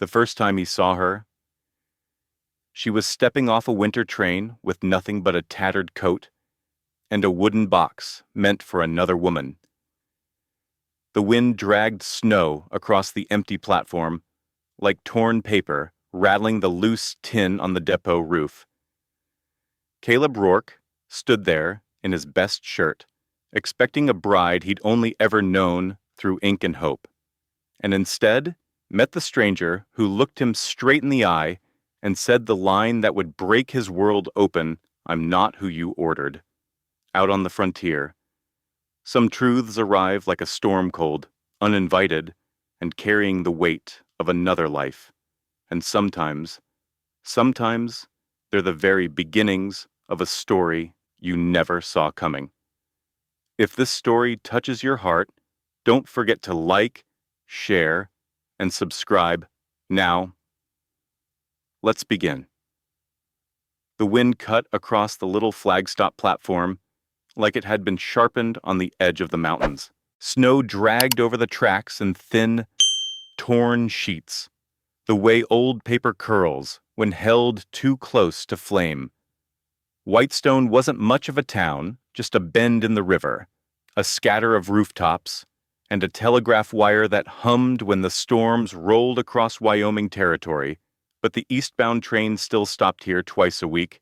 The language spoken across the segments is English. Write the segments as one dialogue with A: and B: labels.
A: The first time he saw her, she was stepping off a winter train with nothing but a tattered coat and a wooden box meant for another woman. The wind dragged snow across the empty platform like torn paper, rattling the loose tin on the depot roof. Caleb Rourke stood there in his best shirt, expecting a bride he'd only ever known through ink and hope, and instead met the stranger who looked him straight in the eye and said the line that would break his world open, "I'm not who you ordered." Out on the frontier, some truths arrive like a storm cold, uninvited, and carrying the weight of another life. And sometimes, they're the very beginnings of a story you never saw coming. If this story touches your heart, don't forget to like, share, and subscribe now. Let's begin. The wind cut across the little flagstop platform like it had been sharpened on the edge of the mountains. Snow dragged over the tracks in thin, torn sheets, the way old paper curls when held too close to flame. Whitestone wasn't much of a town, just a bend in the river, a scatter of rooftops, and a telegraph wire that hummed when the storms rolled across Wyoming Territory, but the eastbound train still stopped here twice a week.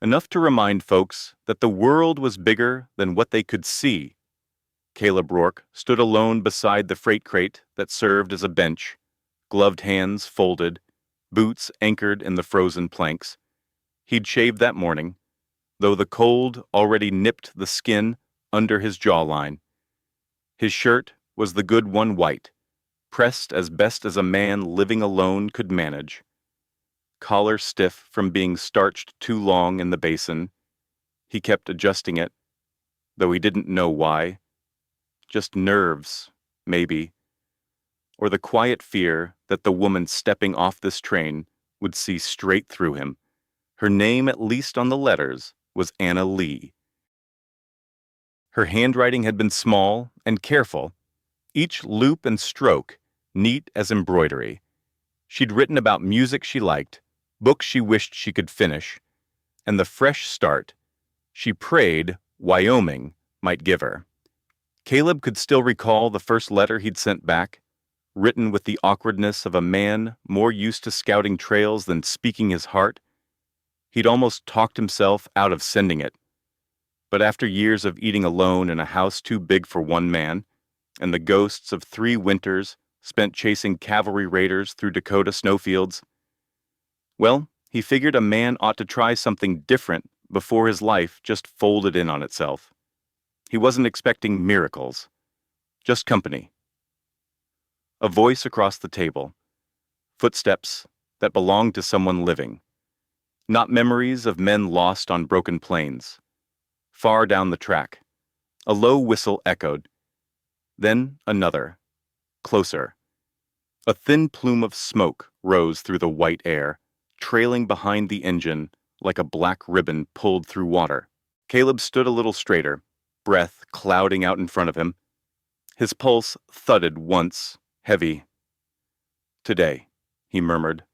A: Enough to remind folks that the world was bigger than what they could see. Caleb Rourke stood alone beside the freight crate that served as a bench, gloved hands folded, boots anchored in the frozen planks. He'd shaved that morning, though the cold already nipped the skin under his jawline. His shirt was the good one white, pressed as best as a man living alone could manage. Collar stiff from being starched too long in the basin. He kept adjusting it, though he didn't know why. Just nerves, maybe. Or the quiet fear that the woman stepping off this train would see straight through him. Her name, at least on the letters, was Anna Lee. Her handwriting had been small and careful, each loop and stroke neat as embroidery. She'd written about music she liked, books she wished she could finish, and the fresh start she prayed Wyoming might give her. Caleb could still recall the first letter he'd sent back, written with the awkwardness of a man more used to scouting trails than speaking his heart. He'd almost talked himself out of sending it. But after years of eating alone in a house too big for one man, and the ghosts of 3 winters spent chasing cavalry raiders through Dakota snowfields, well, he figured a man ought to try something different before his life just folded in on itself. He wasn't expecting miracles, just company. A voice across the table, footsteps that belonged to someone living, not memories of men lost on broken plains. Far down the track, a low whistle echoed, then another, closer. A thin plume of smoke rose through the white air, trailing behind the engine like a black ribbon pulled through water. Caleb stood a little straighter, breath clouding out in front of him. His pulse thudded once, heavy. "Today," he murmured,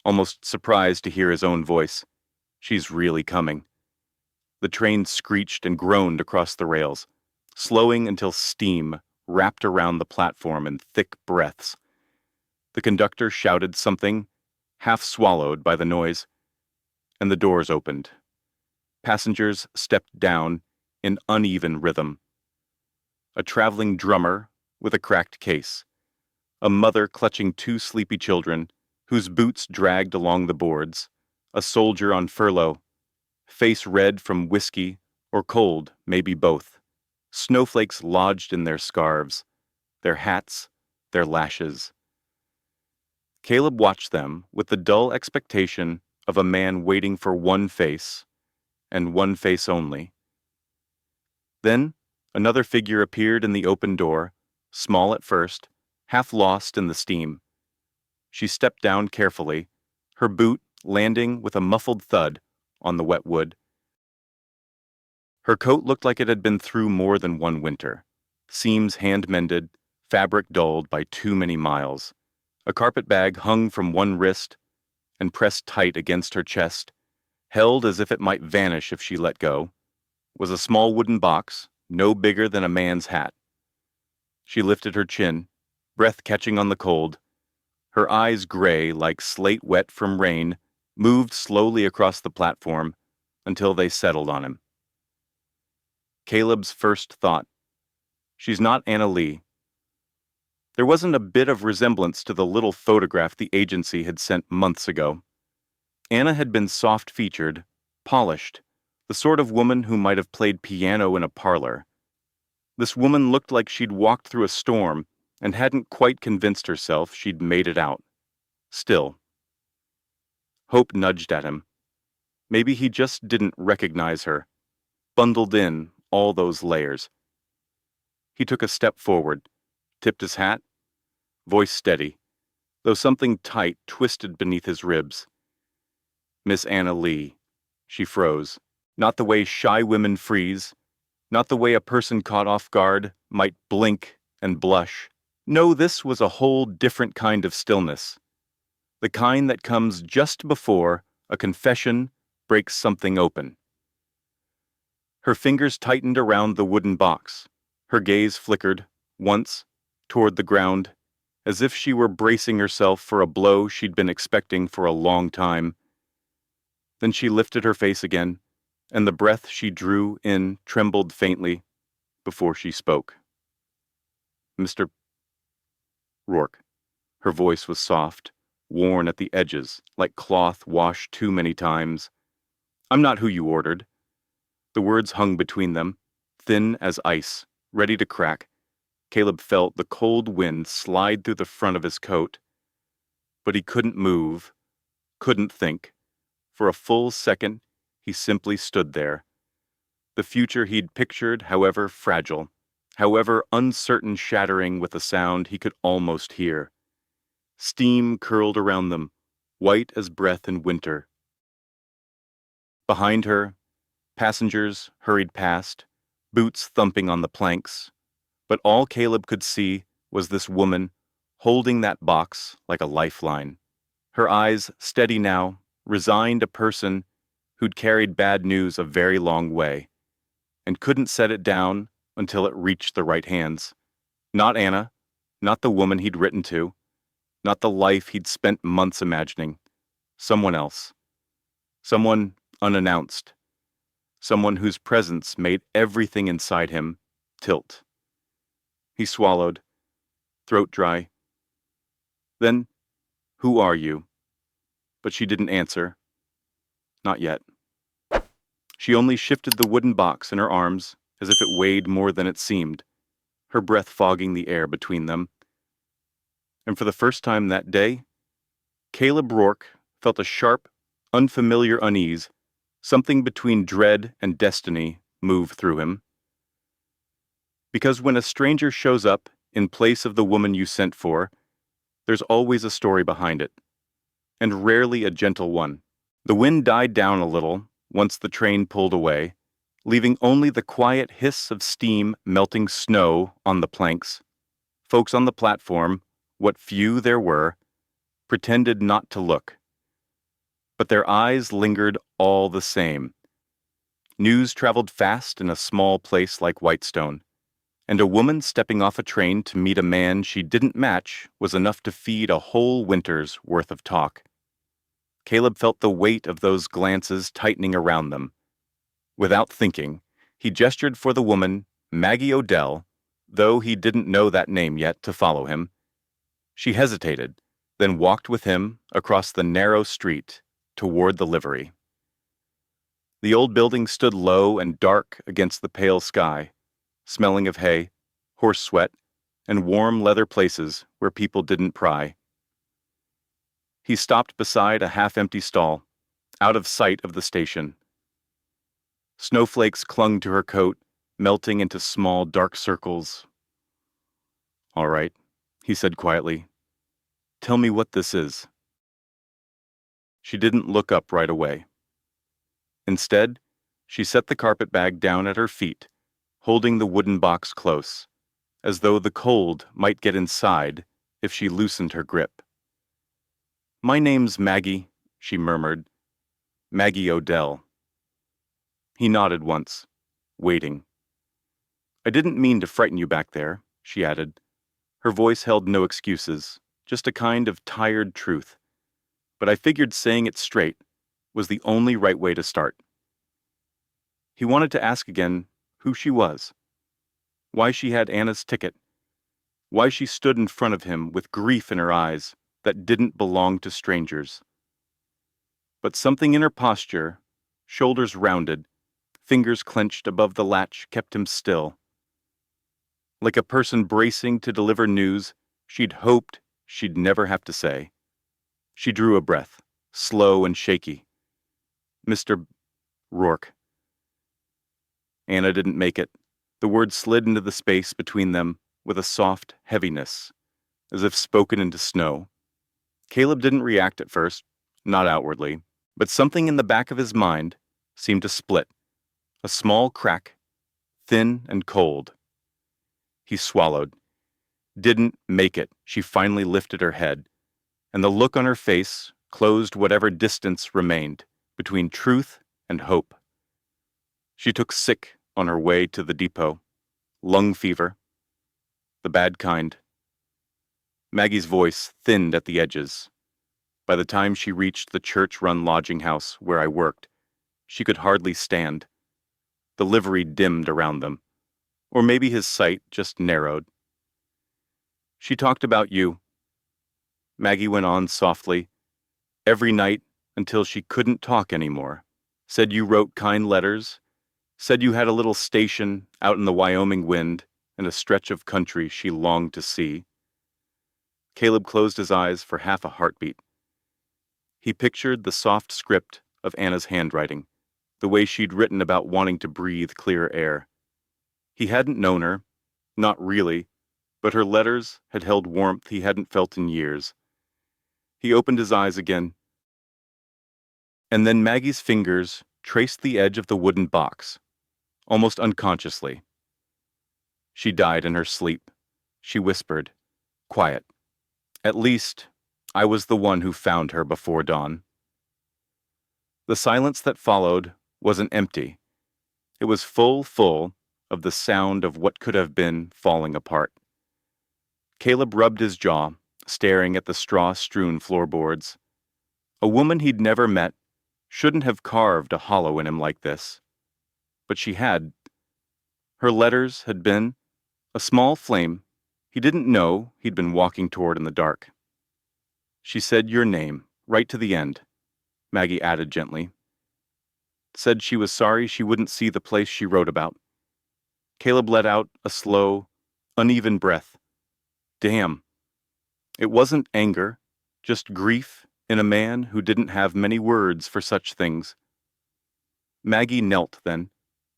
A: almost surprised to hear his own voice. "She's really coming." The train screeched and groaned across the rails, slowing until steam wrapped around the platform in thick breaths. The conductor shouted something, half swallowed by the noise, and the doors opened. Passengers stepped down in uneven rhythm. A traveling drummer with a cracked case, a mother clutching 2 sleepy children whose boots dragged along the boards, a soldier on furlough, face red from whiskey or cold, maybe both, snowflakes lodged in their scarves, their hats, their lashes. Caleb watched them with the dull expectation of a man waiting for one face, and one face only. Then another figure appeared in the open door, small at first, half lost in the steam. She stepped down carefully, her boot landing with a muffled thud on the wet wood. Her coat looked like it had been through more than one winter, seams hand-mended, fabric dulled by too many miles. A carpet bag hung from one wrist and pressed tight against her chest, held as if it might vanish if she let go, was a small wooden box, no bigger than a man's hat. She lifted her chin, breath catching on the cold. Her eyes, gray like slate wet from rain, moved slowly across the platform until they settled on him. Caleb's first thought, she's not Anna Lee. There wasn't a bit of resemblance to the little photograph the agency had sent months ago. Anna had been soft-featured, polished, the sort of woman who might have played piano in a parlor. This woman looked like she'd walked through a storm and hadn't quite convinced herself she'd made it out. Still. Hope nudged at him. Maybe he just didn't recognize her, bundled in all those layers. He took a step forward, tipped his hat, voice steady, though something tight twisted beneath his ribs. Miss Anna Lee. She froze, not the way shy women freeze, not the way a person caught off guard might blink and blush. No, this was a whole different kind of stillness, the kind that comes just before a confession breaks something open. Her fingers tightened around the wooden box. Her gaze flickered, once, toward the ground, as if she were bracing herself for a blow she'd been expecting for a long time. Then she lifted her face again, and the breath she drew in trembled faintly before she spoke. Mr. Rourke. Her voice was soft, worn at the edges, like cloth washed too many times. I'm not who you ordered. The words hung between them, thin as ice, ready to crack. Caleb felt the cold wind slide through the front of his coat. But he couldn't move, couldn't think. For a full second, he simply stood there. The future he'd pictured, however fragile, however uncertain, shattering with a sound he could almost hear. Steam curled around them, white as breath in winter. Behind her, passengers hurried past, boots thumping on the planks, but all Caleb could see was this woman holding that box like a lifeline. Her eyes steady now, resigned, a person who'd carried bad news a very long way, and couldn't set it down until it reached the right hands. Not Anna, not the woman he'd written to, not the life he'd spent months imagining. Someone else. Someone unannounced. Someone whose presence made everything inside him tilt. He swallowed, throat dry. Then, who are you? But she didn't answer. Not yet. She only shifted the wooden box in her arms as if it weighed more than it seemed, her breath fogging the air between them. And for the first time that day, Caleb Rourke felt a sharp, unfamiliar unease, something between dread and destiny move through him. Because when a stranger shows up in place of the woman you sent for, there's always a story behind it, and rarely a gentle one. The wind died down a little once the train pulled away, leaving only the quiet hiss of steam melting snow on the planks. Folks on the platform, what few there were, pretended not to look. But their eyes lingered all the same. News traveled fast in a small place like Whitestone, and a woman stepping off a train to meet a man she didn't match was enough to feed a whole winter's worth of talk. Caleb felt the weight of those glances tightening around them. Without thinking, he gestured for the woman, Maggie Odell, though he didn't know that name yet, to follow him. She hesitated, then walked with him across the narrow street toward the livery. The old building stood low and dark against the pale sky, smelling of hay, horse sweat, and warm leather places where people didn't pry. He stopped beside a half-empty stall, out of sight of the station. Snowflakes clung to her coat, melting into small, dark circles. "All right," he said quietly. "Tell me what this is." She didn't look up right away. Instead, she set the carpetbag down at her feet, holding the wooden box close, as though the cold might get inside if she loosened her grip. My name's Maggie, she murmured. Maggie Odell. He nodded once, waiting. I didn't mean to frighten you back there, she added. Her voice held no excuses, just a kind of tired truth. But I figured saying it straight was the only right way to start. He wanted to ask again who she was, why she had Anna's ticket, why she stood in front of him with grief in her eyes that didn't belong to strangers. But something in her posture, shoulders rounded, fingers clenched above the latch, kept him still. Like a person bracing to deliver news she'd hoped she'd never have to say. She drew a breath, slow and shaky. Mr. Rourke. Anna didn't make it. The words slid into the space between them with a soft heaviness, as if spoken into snow. Caleb didn't react at first, not outwardly, but something in the back of his mind seemed to split. A small crack, thin and cold. He swallowed. Didn't make it. She finally lifted her head, and the look on her face closed whatever distance remained between truth and hope. She took sick on her way to the depot. Lung fever. The bad kind. Maggie's voice thinned at the edges. By the time she reached the church-run lodging house where I worked, she could hardly stand. The livery dimmed around them, or maybe his sight just narrowed. She talked about you. Maggie went on softly, every night until she couldn't talk anymore. Said you wrote kind letters, said you had a little station out in the Wyoming wind and a stretch of country she longed to see. Caleb closed his eyes for half a heartbeat. He pictured the soft script of Anna's handwriting, the way she'd written about wanting to breathe clear air. He hadn't known her, not really, but her letters had held warmth he hadn't felt in years. He opened his eyes again, and then Maggie's fingers traced the edge of the wooden box, almost unconsciously. She died in her sleep, she whispered, quiet. At least, I was the one who found her before dawn. The silence that followed wasn't empty. It was full of the sound of what could have been falling apart. Caleb rubbed his jaw, staring at the straw-strewn floorboards. A woman he'd never met shouldn't have carved a hollow in him like this. But she had. Her letters had been a small flame he didn't know he'd been walking toward in the dark. She said your name, right to the end, Maggie added gently. Said she was sorry she wouldn't see the place she wrote about. Caleb let out a slow, uneven breath. Damn. It wasn't anger, just grief in a man who didn't have many words for such things. Maggie knelt then,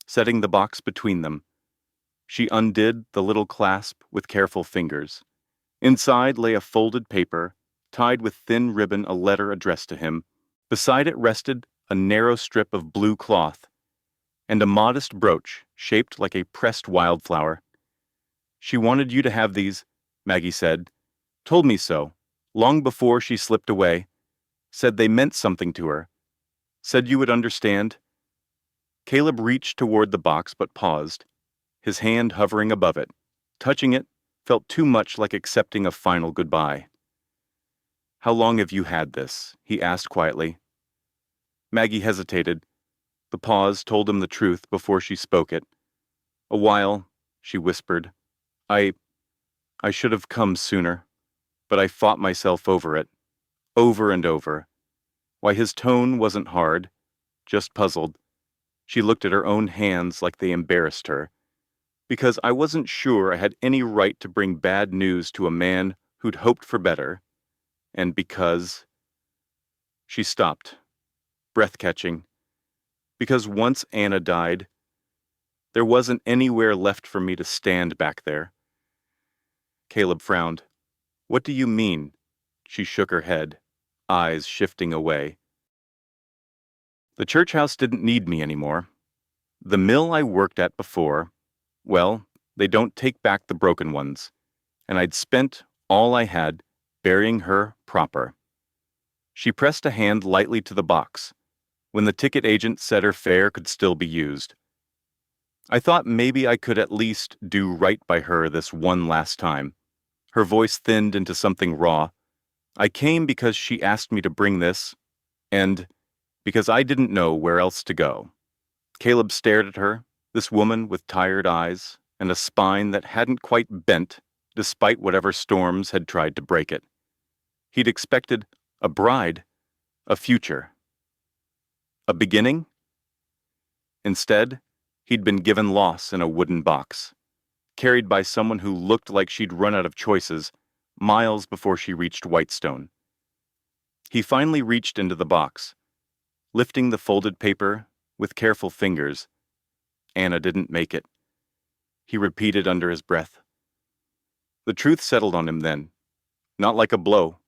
A: setting the box between them. She undid the little clasp with careful fingers. Inside lay a folded paper, tied with thin ribbon a letter addressed to him. Beside it rested a narrow strip of blue cloth, and a modest brooch shaped like a pressed wildflower. She wanted you to have these, Maggie said. Told me so, long before she slipped away. Said they meant something to her. Said you would understand. Caleb reached toward the box but paused, his hand hovering above it. Touching it felt too much like accepting a final goodbye. How long have you had this? He asked quietly. Maggie hesitated. The pause told him the truth before she spoke it. A while, she whispered. I should have come sooner, but I fought myself over it, over and over. Why, his tone wasn't hard, just puzzled. She looked at her own hands like they embarrassed her. Because I wasn't sure I had any right to bring bad news to a man who'd hoped for better. And because... She stopped, breath-catching. Because once Anna died, there wasn't anywhere left for me to stand back there. Caleb frowned. What do you mean? She shook her head, eyes shifting away. The church house didn't need me anymore. The mill I worked at before, well, they don't take back the broken ones, and I'd spent all I had burying her proper. She pressed a hand lightly to the box, when the ticket agent said her fare could still be used. I thought maybe I could at least do right by her this one last time. Her voice thinned into something raw. I came because she asked me to bring this, and because I didn't know where else to go. Caleb stared at her, this woman with tired eyes and a spine that hadn't quite bent despite whatever storms had tried to break it. He'd expected a bride, a future, a beginning. Instead, he'd been given loss in a wooden box, carried by someone who looked like she'd run out of choices miles before she reached Whitestone. He finally reached into the box, lifting the folded paper with careful fingers. Anna didn't make it. He repeated under his breath. The truth settled on him then, not like a blow,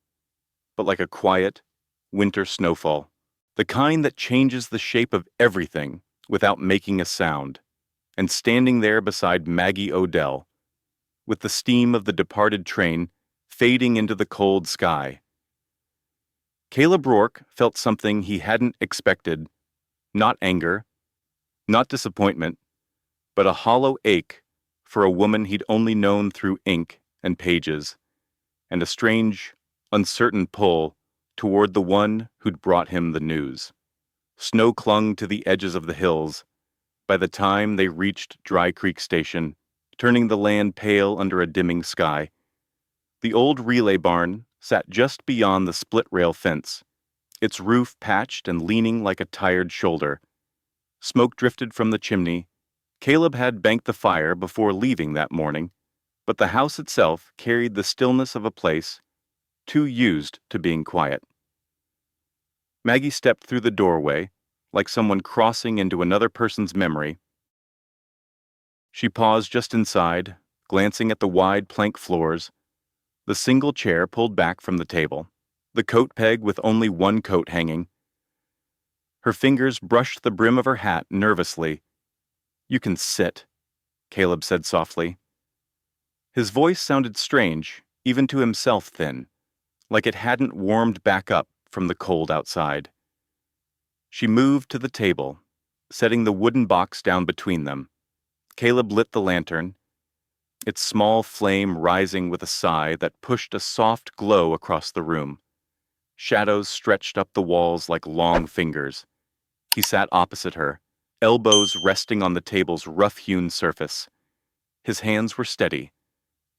A: but like a quiet, winter snowfall, the kind that changes the shape of everything without making a sound. And standing there beside Maggie Odell, with the steam of the departed train fading into the cold sky. Caleb Rourke felt something he hadn't expected, not anger, not disappointment, but a hollow ache for a woman he'd only known through ink and pages, and a strange, uncertain pull toward the one who'd brought him the news. Snow clung to the edges of the hills by the time they reached Dry Creek Station, turning the land pale under a dimming sky. The old relay barn sat just beyond the split-rail fence, its roof patched and leaning like a tired shoulder. Smoke drifted from the chimney. Caleb had banked the fire before leaving that morning, but the house itself carried the stillness of a place too used to being quiet. Maggie stepped through the doorway, like someone crossing into another person's memory. She paused just inside, glancing at the wide plank floors, the single chair pulled back from the table, the coat peg with only one coat hanging. Her fingers brushed the brim of her hat nervously. You can sit, Caleb said softly. His voice sounded strange, even to himself thin, like it hadn't warmed back up from the cold outside. She moved to the table, setting the wooden box down between them. Caleb lit the lantern, its small flame rising with a sigh that pushed a soft glow across the room. Shadows stretched up the walls like long fingers. He sat opposite her, elbows resting on the table's rough-hewn surface. His hands were steady,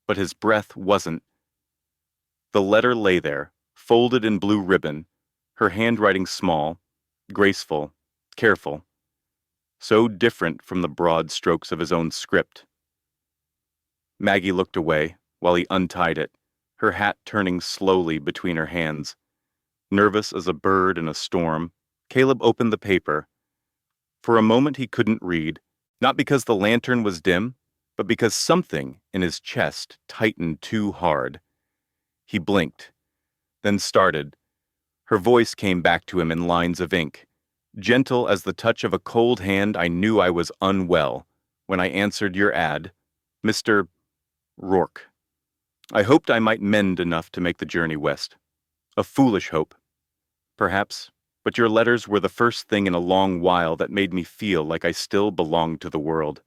A: but his breath wasn't. The letter lay there, folded in blue ribbon, her handwriting small, graceful, careful, so different from the broad strokes of his own script. Maggie looked away while he untied it, her hat turning slowly between her hands. Nervous as a bird in a storm, Caleb opened the paper. For a moment he couldn't read, not because the lantern was dim, but because something in his chest tightened too hard. He blinked, then started. Her voice came back to him in lines of ink. Gentle as the touch of a cold hand, I knew I was unwell when I answered your ad, Mr. Rourke. I hoped I might mend enough to make the journey west. A foolish hope, perhaps, but your letters were the first thing in a long while that made me feel like I still belonged to the world.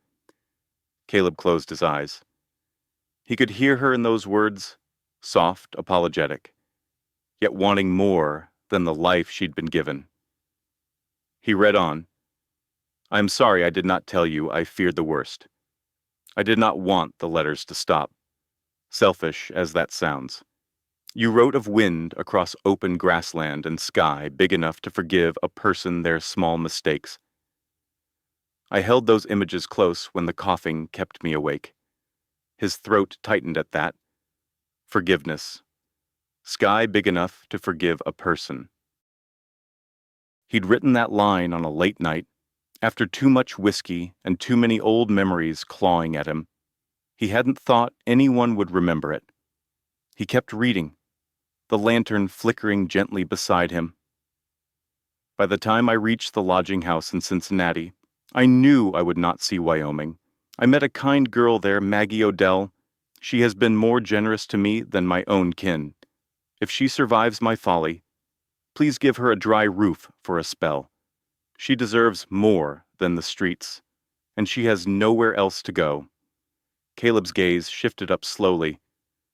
A: Caleb closed his eyes. He could hear her in those words, soft, apologetic, yet wanting more than the life she'd been given. He read on. I am sorry I did not tell you I feared the worst. I did not want the letters to stop, selfish as that sounds. You wrote of wind across open grassland and sky big enough to forgive a person their small mistakes. I held those images close when the coughing kept me awake. His throat tightened at that. Forgiveness. Sky big enough to forgive a person. He'd written that line on a late night, after too much whiskey and too many old memories clawing at him. He hadn't thought anyone would remember it. He kept reading, the lantern flickering gently beside him. By the time I reached the lodging house in Cincinnati, I knew I would not see Wyoming. I met a kind girl there, Maggie Odell. She has been more generous to me than my own kin. If she survives my folly, Please give her a dry roof for a spell. She deserves more than the streets, and she has nowhere else to go. Caleb's gaze shifted up slowly.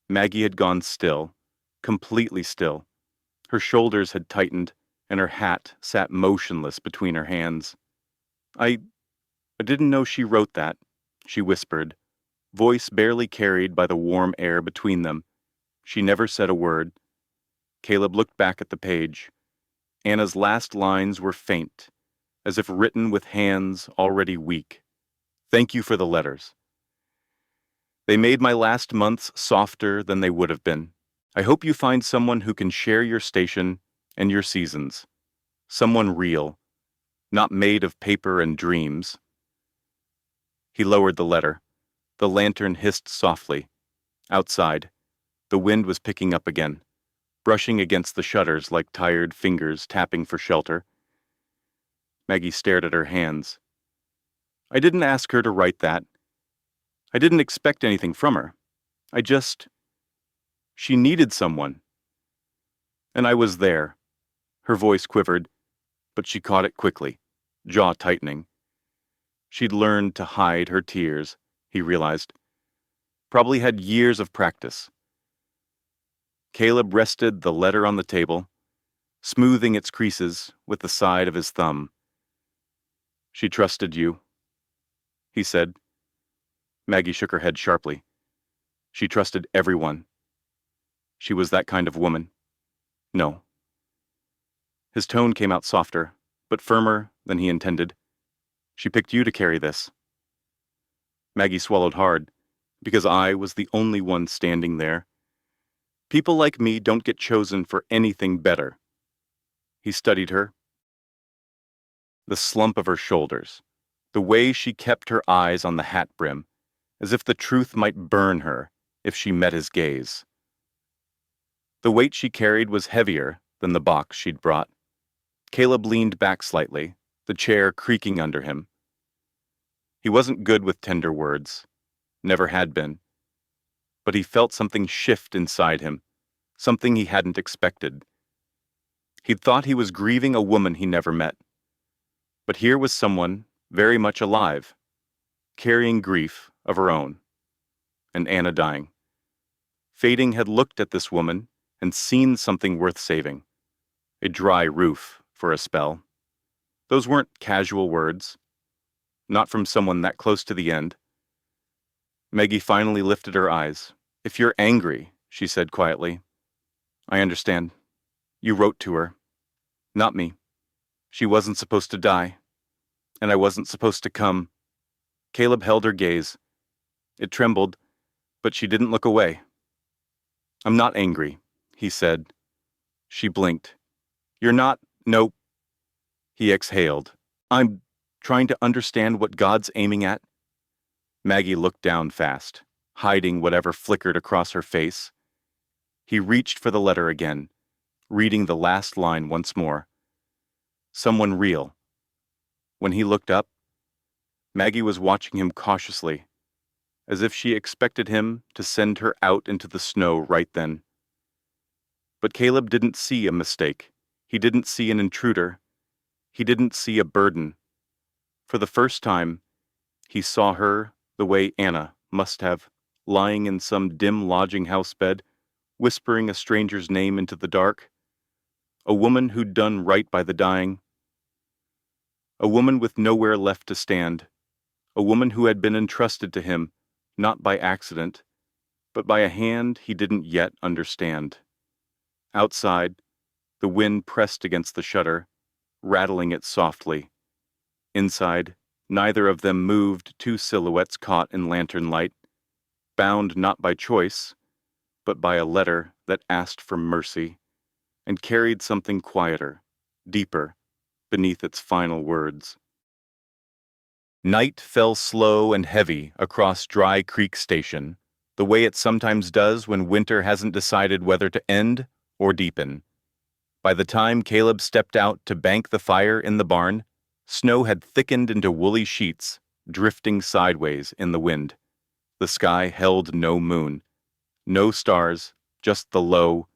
A: Maggie had gone still, completely still. Her shoulders had tightened, and her hat sat motionless between her hands. I didn't know she wrote that, she whispered, voice barely carried by the warm air between them. She never said a word. Caleb looked back at the page. Anna's last lines were faint, as if written with hands already weak. Thank you for the letters. They made my last months softer than they would have been. I hope you find someone who can share your station and your seasons. Someone real, not made of paper and dreams. He lowered the letter. The lantern hissed softly. Outside, the wind was picking up again, brushing against the shutters like tired fingers tapping for shelter. Maggie stared at her hands. I didn't ask her to write that. I didn't expect anything from her. She needed someone. And I was there. Her voice quivered, but she caught it quickly, jaw tightening. She'd learned to hide her tears, he realized. Probably had years of practice. Caleb rested the letter on the table, smoothing its creases with the side of his thumb. She trusted you, he said. Maggie shook her head sharply. She trusted everyone. She was that kind of woman. No. His tone came out softer, but firmer than he intended. She picked you to carry this. Maggie swallowed hard, because I was the only one standing there. People like me don't get chosen for anything better. He studied her. The slump of her shoulders, the way she kept her eyes on the hat brim, as if the truth might burn her if she met his gaze. The weight she carried was heavier than the box she'd brought. Caleb leaned back slightly, the chair creaking under him. He wasn't good with tender words, never had been. But he felt something shift inside him, something he hadn't expected. He'd thought he was grieving a woman he never met. But here was someone very much alive, carrying grief of her own, and Anna dying. Fading had looked at this woman and seen something worth saving. A dry roof for a spell. Those weren't casual words, not from someone that close to the end. Maggie finally lifted her eyes. If you're angry, she said quietly, I understand. You wrote to her. Not me. She wasn't supposed to die. And I wasn't supposed to come. Caleb held her gaze. It trembled, but she didn't look away. I'm not angry, he said. She blinked. You're not? Nope. He exhaled. I'm trying to understand what God's aiming at. Maggie looked down fast, hiding whatever flickered across her face. He reached for the letter again, reading the last line once more. Someone real. When he looked up, Maggie was watching him cautiously, as if she expected him to send her out into the snow right then. But Caleb didn't see a mistake. He didn't see an intruder. He didn't see a burden. For the first time, he saw her the way Anna must have, lying in some dim lodging house bed, whispering a stranger's name into the dark. A woman who'd done right by the dying. A woman with nowhere left to stand. A woman who had been entrusted to him, not by accident, but by a hand he didn't yet understand. Outside, the wind pressed against the shutter, rattling it softly. Inside, neither of them moved, two silhouettes caught in lantern light, bound not by choice, but by a letter that asked for mercy, and carried something quieter, deeper, beneath its final words. Night fell slow and heavy across Dry Creek Station, the way it sometimes does when winter hasn't decided whether to end or deepen. By the time Caleb stepped out to bank the fire in the barn, snow had thickened into woolly sheets, drifting sideways in the wind. The sky held no moon, no stars, just the low,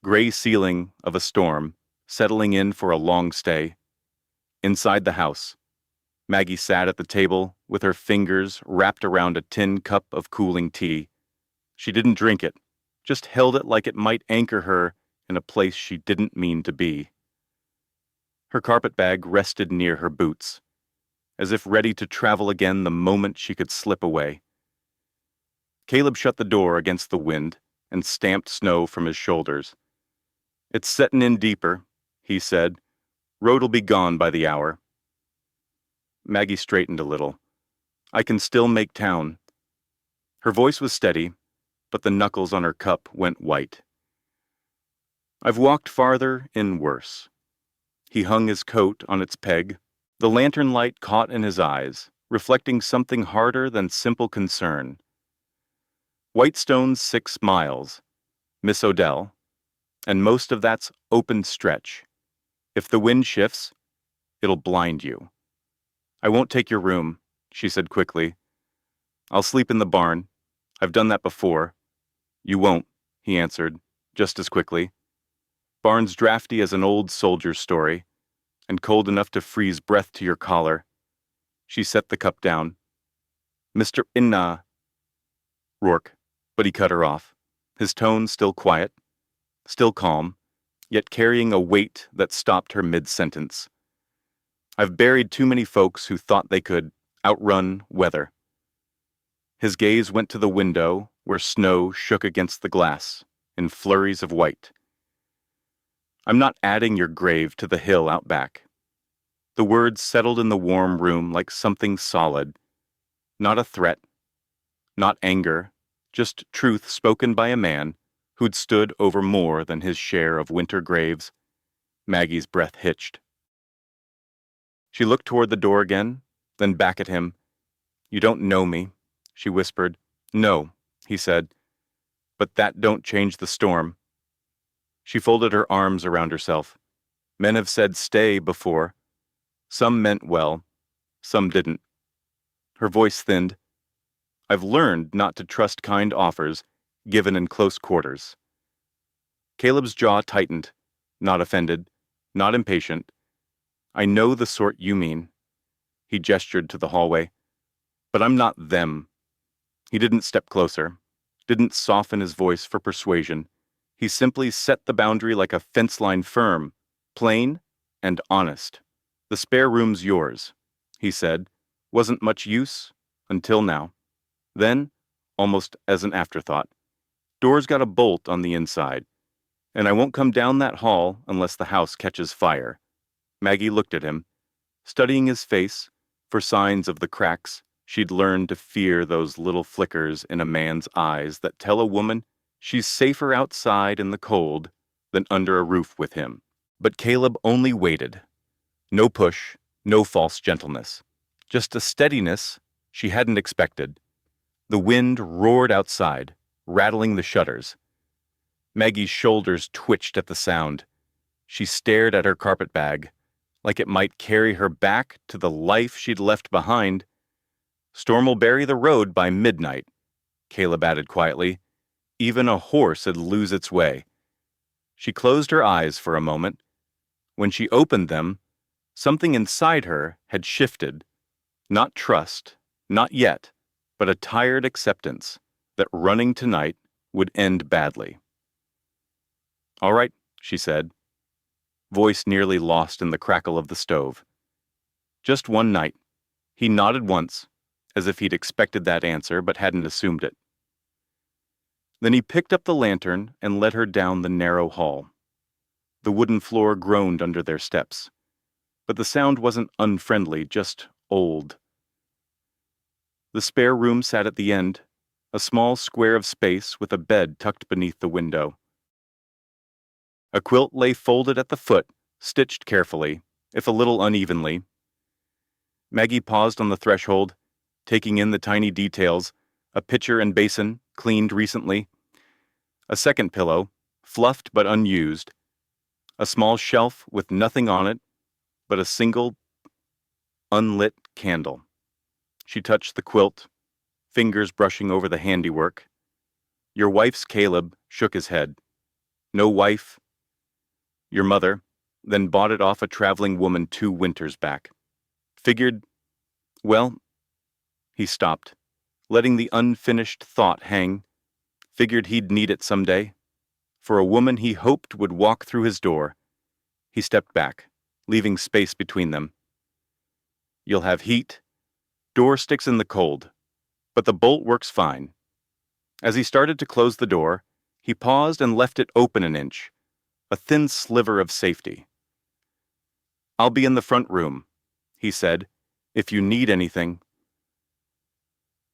A: Gray ceiling of a storm, settling in for a long stay. Inside the house, Maggie sat at the table with her fingers wrapped around a tin cup of cooling tea. She didn't drink it, just held it like it might anchor her in a place she didn't mean to be. Her carpetbag rested near her boots, as if ready to travel again the moment she could slip away. Caleb shut the door against the wind and stamped snow from his shoulders. "It's settin' in deeper," he said. "Road'll be gone by the hour." Maggie straightened a little. "I can still make town." Her voice was steady, but the knuckles on her cup went white. "I've walked farther in worse." He hung his coat on its peg. The lantern light caught in his eyes, reflecting something harder than simple concern. "Whitestone's 6 miles, Miss Odell, and most of that's open stretch. If the wind shifts, it'll blind you." "I won't take your room," she said quickly. "I'll sleep in the barn. I've done that before." "You won't," he answered, just as quickly. "Barn's drafty as an old soldier's story, and cold enough to freeze breath to your collar." She set the cup down. "Mr. Inna—" Rourke, but he cut her off, his tone still quiet, still calm, yet carrying a weight that stopped her mid-sentence. "I've buried too many folks who thought they could outrun weather." His gaze went to the window where snow shook against the glass in flurries of white. "I'm not adding your grave to the hill out back." The words settled in the warm room like something solid. Not a threat, not anger, just truth spoken by a man who'd stood over more than his share of winter graves. Maggie's breath hitched. She looked toward the door again, then back at him. "You don't know me," she whispered. "No," he said, "but that don't change the storm." She folded her arms around herself. "Men have said stay before. Some meant well, some didn't." Her voice thinned. "I've learned not to trust kind offers given in close quarters." Caleb's jaw tightened, not offended, not impatient. "I know the sort you mean." He gestured to the hallway. "But I'm not them." He didn't step closer, didn't soften his voice for persuasion. He simply set the boundary like a fence line, firm, plain, and honest. "The spare room's yours," he said. "Wasn't much use until now." Then, almost as an afterthought, "Door's got a bolt on the inside, and I won't come down that hall unless the house catches fire." Maggie looked at him, studying his face for signs of the cracks. She'd learned to fear those little flickers in a man's eyes that tell a woman she's safer outside in the cold than under a roof with him. But Caleb only waited. No push, no false gentleness. Just a steadiness she hadn't expected. The wind roared outside, rattling the shutters. Maggie's shoulders twitched at the sound. She stared at her carpetbag, like it might carry her back to the life she'd left behind. "Storm will bury the road by midnight," Caleb added quietly. "Even a horse'd lose its way." She closed her eyes for a moment. When she opened them, something inside her had shifted. Not trust, not yet, but a tired acceptance that running tonight would end badly. "All right," she said, voice nearly lost in the crackle of the stove. "Just one night." He nodded once, as if he'd expected that answer but hadn't assumed it. Then he picked up the lantern and led her down the narrow hall. The wooden floor groaned under their steps, but the sound wasn't unfriendly, just old. The spare room sat at the end, a small square of space with a bed tucked beneath the window. A quilt lay folded at the foot, stitched carefully, if a little unevenly. Maggie paused on the threshold, taking in the tiny details: a pitcher and basin, cleaned recently, a second pillow, fluffed but unused, a small shelf with nothing on it but a single unlit candle. She touched the quilt, fingers brushing over the handiwork. "Your wife's" Caleb shook his head. No wife, your mother, then bought it off a traveling woman 2 winters back. Figured, well, he stopped, letting the unfinished thought hang. Figured he'd need it someday. For a woman he hoped would walk through his door. He stepped back, leaving space between them. You'll have heat. Door sticks in the cold, but the bolt works fine. As he started to close the door, he paused and left it open an inch, a thin sliver of safety. I'll be in the front room, he said, if you need anything.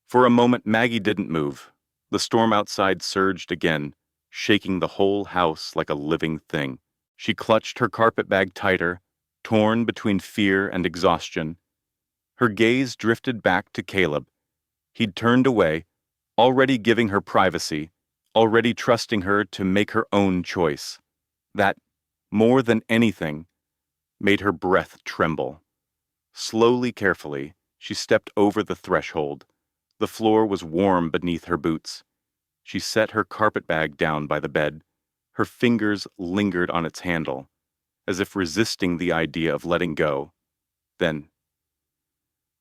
A: For a moment, Maggie didn't move. The storm outside surged again, shaking the whole house like a living thing. She clutched her carpetbag tighter, torn between fear and exhaustion. Her gaze drifted back to Caleb. He'd turned away, already giving her privacy, already trusting her to make her own choice. That, more than anything, made her breath tremble. Slowly, carefully, she stepped over the threshold. The floor was warm beneath her boots. She set her carpetbag down by the bed. Her fingers lingered on its handle, as if resisting the idea of letting go. Then,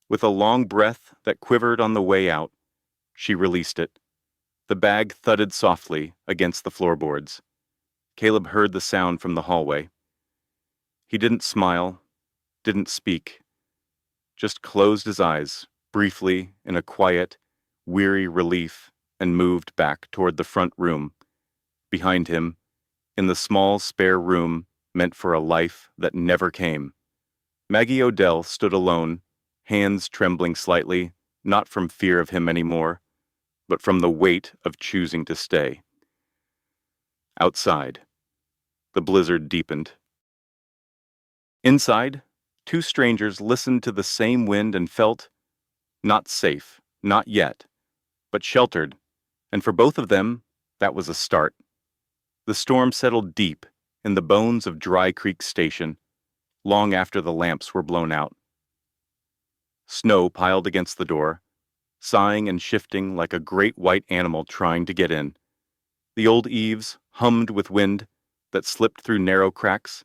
A: with a long breath that quivered on the way out, she released it. The bag thudded softly against the floorboards. Caleb heard the sound from the hallway. He didn't smile, didn't speak, just closed his eyes, briefly, in a quiet, weary relief, and moved back toward the front room. Behind him, in the small spare room meant for a life that never came, Maggie Odell stood alone, hands trembling slightly, not from fear of him anymore, but from the weight of choosing to stay. Outside, the blizzard deepened. Inside, 2 strangers listened to the same wind and felt not safe, not yet, but sheltered, and for both of them, that was a start. The storm settled deep in the bones of Dry Creek Station, long after the lamps were blown out. Snow piled against the door, sighing and shifting like a great white animal trying to get in. The old eaves hummed with wind that slipped through narrow cracks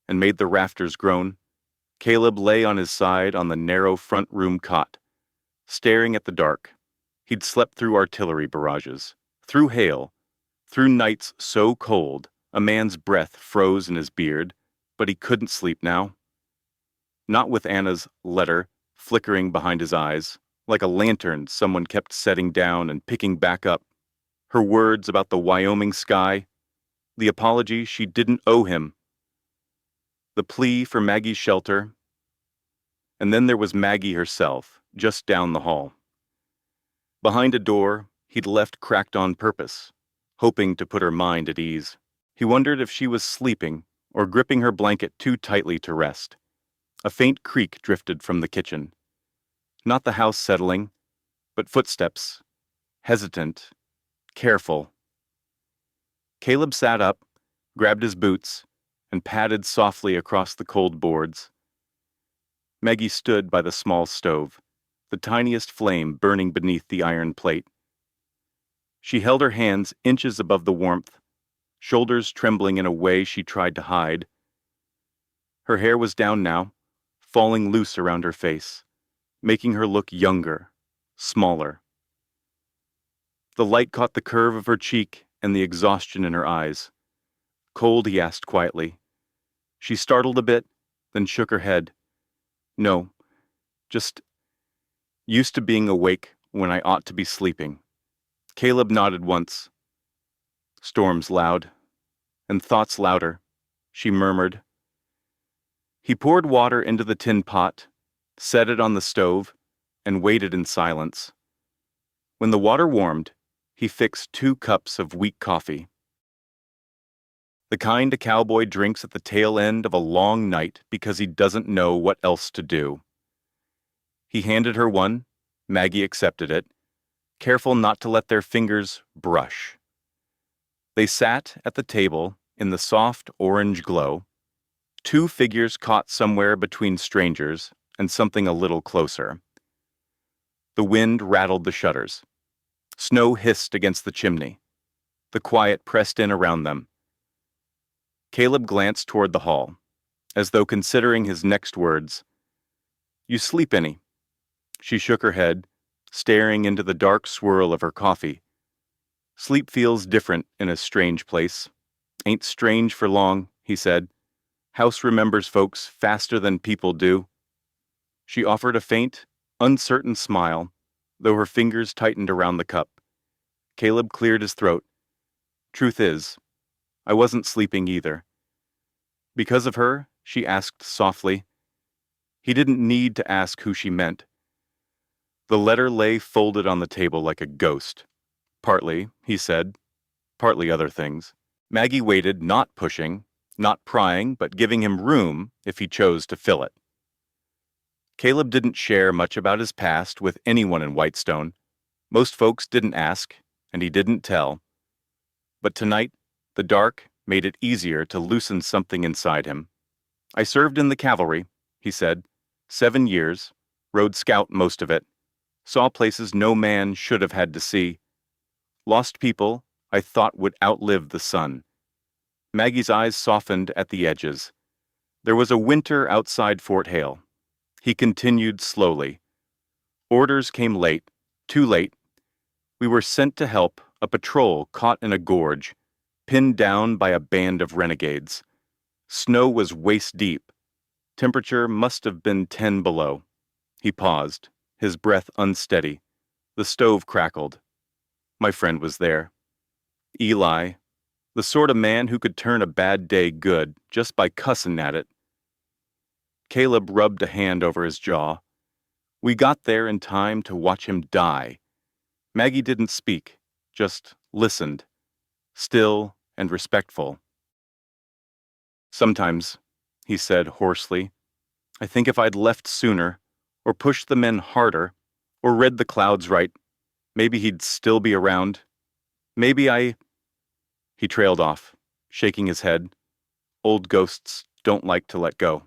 A: and made the rafters groan. Caleb lay on his side on the narrow front room cot, staring at the dark. He'd slept through artillery barrages, through hail, through nights so cold a man's breath froze in his beard, but he couldn't sleep now. Not with Anna's letter flickering behind his eyes, like a lantern someone kept setting down and picking back up. Her words about the Wyoming sky, the apology she didn't owe him, the plea for Maggie's shelter, and then there was Maggie herself, just down the hall. Behind a door he'd left cracked on purpose, hoping to put her mind at ease. He wondered if she was sleeping or gripping her blanket too tightly to rest. A faint creak drifted from the kitchen. Not the house settling, but footsteps, hesitant, careful. Caleb sat up, grabbed his boots, and padded softly across the cold boards. Maggie stood by the small stove, the tiniest flame burning beneath the iron plate. She held her hands inches above the warmth, shoulders trembling in a way she tried to hide. Her hair was down now, falling loose around her face, making her look younger, smaller. The light caught the curve of her cheek and the exhaustion in her eyes. Cold, he asked quietly. She startled a bit, then shook her head. No, just used to being awake when I ought to be sleeping. Caleb nodded once. Storms loud, and thoughts louder, she murmured. He poured water into the tin pot, set it on the stove, and waited in silence. When the water warmed, he fixed 2 cups of weak coffee. The kind a cowboy drinks at the tail end of a long night because he doesn't know what else to do. He handed her one. Maggie accepted it, careful not to let their fingers brush. They sat at the table in the soft orange glow, 2 figures caught somewhere between strangers and something a little closer. The wind rattled the shutters. Snow hissed against the chimney. The quiet pressed in around them. Caleb glanced toward the hall, as though considering his next words. You sleep any? She shook her head, staring into the dark swirl of her coffee. Sleep feels different in a strange place. Ain't strange for long, he said. House remembers folks faster than people do. She offered a faint, uncertain smile, though her fingers tightened around the cup. Caleb cleared his throat. Truth is, I wasn't sleeping either. Because of her? She asked softly. He didn't need to ask who she meant. The letter lay folded on the table like a ghost. Partly, he said, partly other things. Maggie waited, not pushing, not prying, but giving him room if he chose to fill it. Caleb didn't share much about his past with anyone in Whitestone. Most folks didn't ask, and he didn't tell. But tonight, the dark made it easier to loosen something inside him. I served in the cavalry, he said. 7 years, rode scout most of it. Saw places no man should have had to see. Lost people I thought would outlive the sun. Maggie's eyes softened at the edges. There was a winter outside Fort Hale. He continued slowly. Orders came late, too late. We were sent to help a patrol caught in a gorge, pinned down by a band of renegades. Snow was waist deep. Temperature must have been 10 below. He paused, his breath unsteady. The stove crackled. My friend was there. Eli, the sort of man who could turn a bad day good just by cussin' at it. Caleb rubbed a hand over his jaw. We got there in time to watch him die. Maggie didn't speak, just listened, still and respectful. Sometimes, he said hoarsely, I think if I'd left sooner, or pushed the men harder, or read the clouds right, maybe he'd still be around. Maybe I... He trailed off, shaking his head. Old ghosts don't like to let go.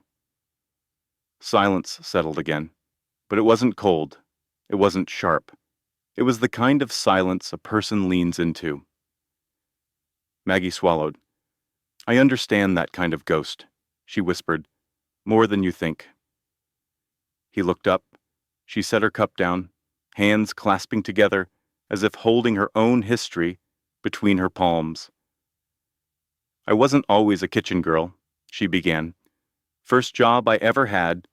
A: Silence settled again, but it wasn't cold. It wasn't sharp. It was the kind of silence a person leans into. Maggie swallowed. I understand that kind of ghost, she whispered, more than you think. He looked up. She set her cup down, hands clasping together as if holding her own history between her palms. I wasn't always a kitchen girl, she began. First job I ever had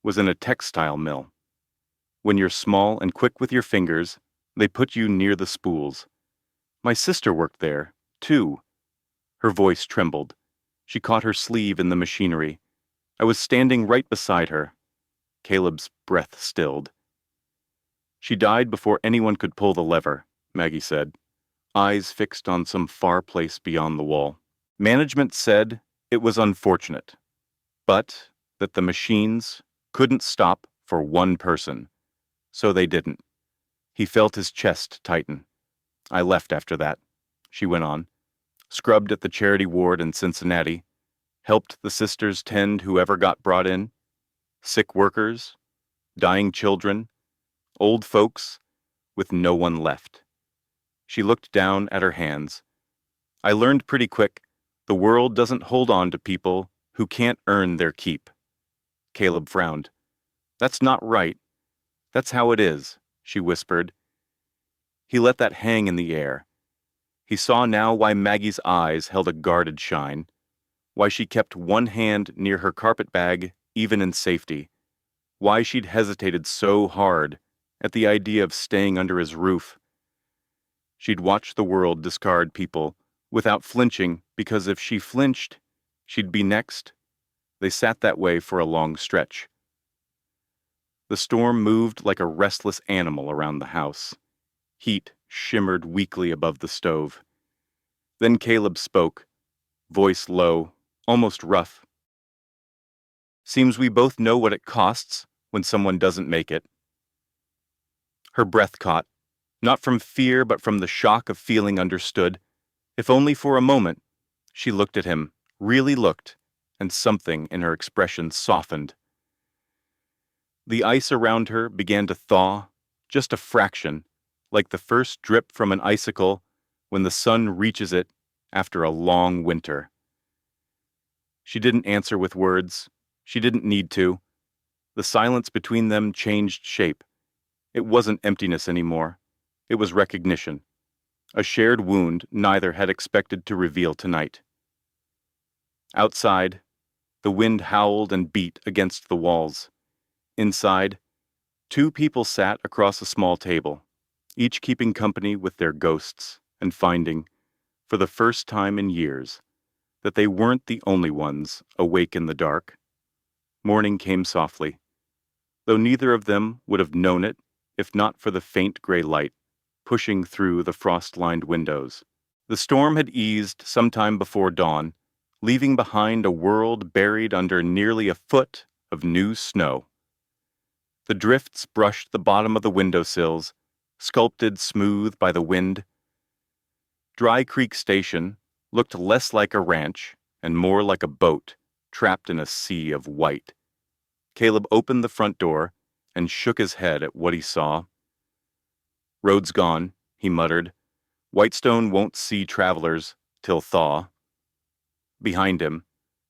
A: was in a textile mill. When you're small and quick with your fingers, they put you near the spools. My sister worked there, too. Her voice trembled. She caught her sleeve in the machinery. I was standing right beside her. Caleb's breath stilled. She died before anyone could pull the lever, Maggie said, eyes fixed on some far place beyond the wall. Management said it was unfortunate, but that the machines couldn't stop for one person, so they didn't. He felt his chest tighten. I left after that, she went on. Scrubbed at the charity ward in Cincinnati, helped the sisters tend whoever got brought in, sick workers, dying children, old folks, with no one left. She looked down at her hands. I learned pretty quick, the world doesn't hold on to people who can't earn their keep. Caleb frowned. That's not right. That's how it is, she whispered. He let that hang in the air. He saw now why Maggie's eyes held a guarded shine, why she kept one hand near her carpet bag even in safety, why she'd hesitated so hard at the idea of staying under his roof. She'd watched the world discard people without flinching because if she flinched, she'd be next. They sat that way for a long stretch. The storm moved like a restless animal around the house. Heat shimmered weakly above the stove. Then Caleb spoke, voice low, almost rough. Seems we both know what it costs when someone doesn't make it. Her breath caught, not from fear but from the shock of feeling understood. If only for a moment, she looked at him, really looked, and something in her expression softened. The ice around her began to thaw, just a fraction, like the first drip from an icicle when the sun reaches it after a long winter. She didn't answer with words. She didn't need to. The silence between them changed shape. It wasn't emptiness anymore. It was recognition. A shared wound neither had expected to reveal tonight. Outside, the wind howled and beat against the walls. Inside, two people sat across a small table, each keeping company with their ghosts and finding, for the first time in years, that they weren't the only ones awake in the dark. Morning came softly, though neither of them would have known it if not for the faint gray light pushing through the frost-lined windows. The storm had eased sometime before dawn, leaving behind a world buried under nearly a foot of new snow. The drifts brushed the bottom of the windowsills, sculpted smooth by the wind. Dry Creek Station looked less like a ranch and more like a boat trapped in a sea of white. Caleb opened the front door and shook his head at what he saw. "Road's gone," he muttered. "Whitestone won't see travelers till thaw." Behind him,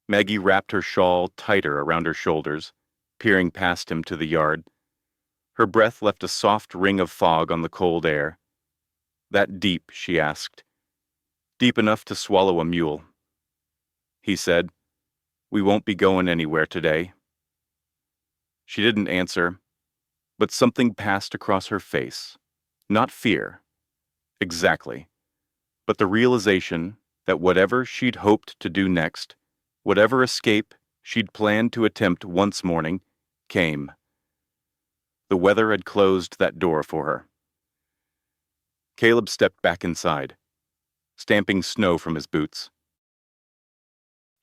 A: Maggie wrapped her shawl tighter around her shoulders, peering past him to the yard. Her breath left a soft ring of fog on the cold air. "That deep?" she asked. "Deep enough to swallow a mule." He said, "We won't be going anywhere today." She didn't answer, but something passed across her face. Not fear. Exactly. But the realization that whatever she'd hoped to do next, whatever escape she'd planned to attempt once morning, came. The weather had closed that door for her. Caleb stepped back inside, stamping snow from his boots.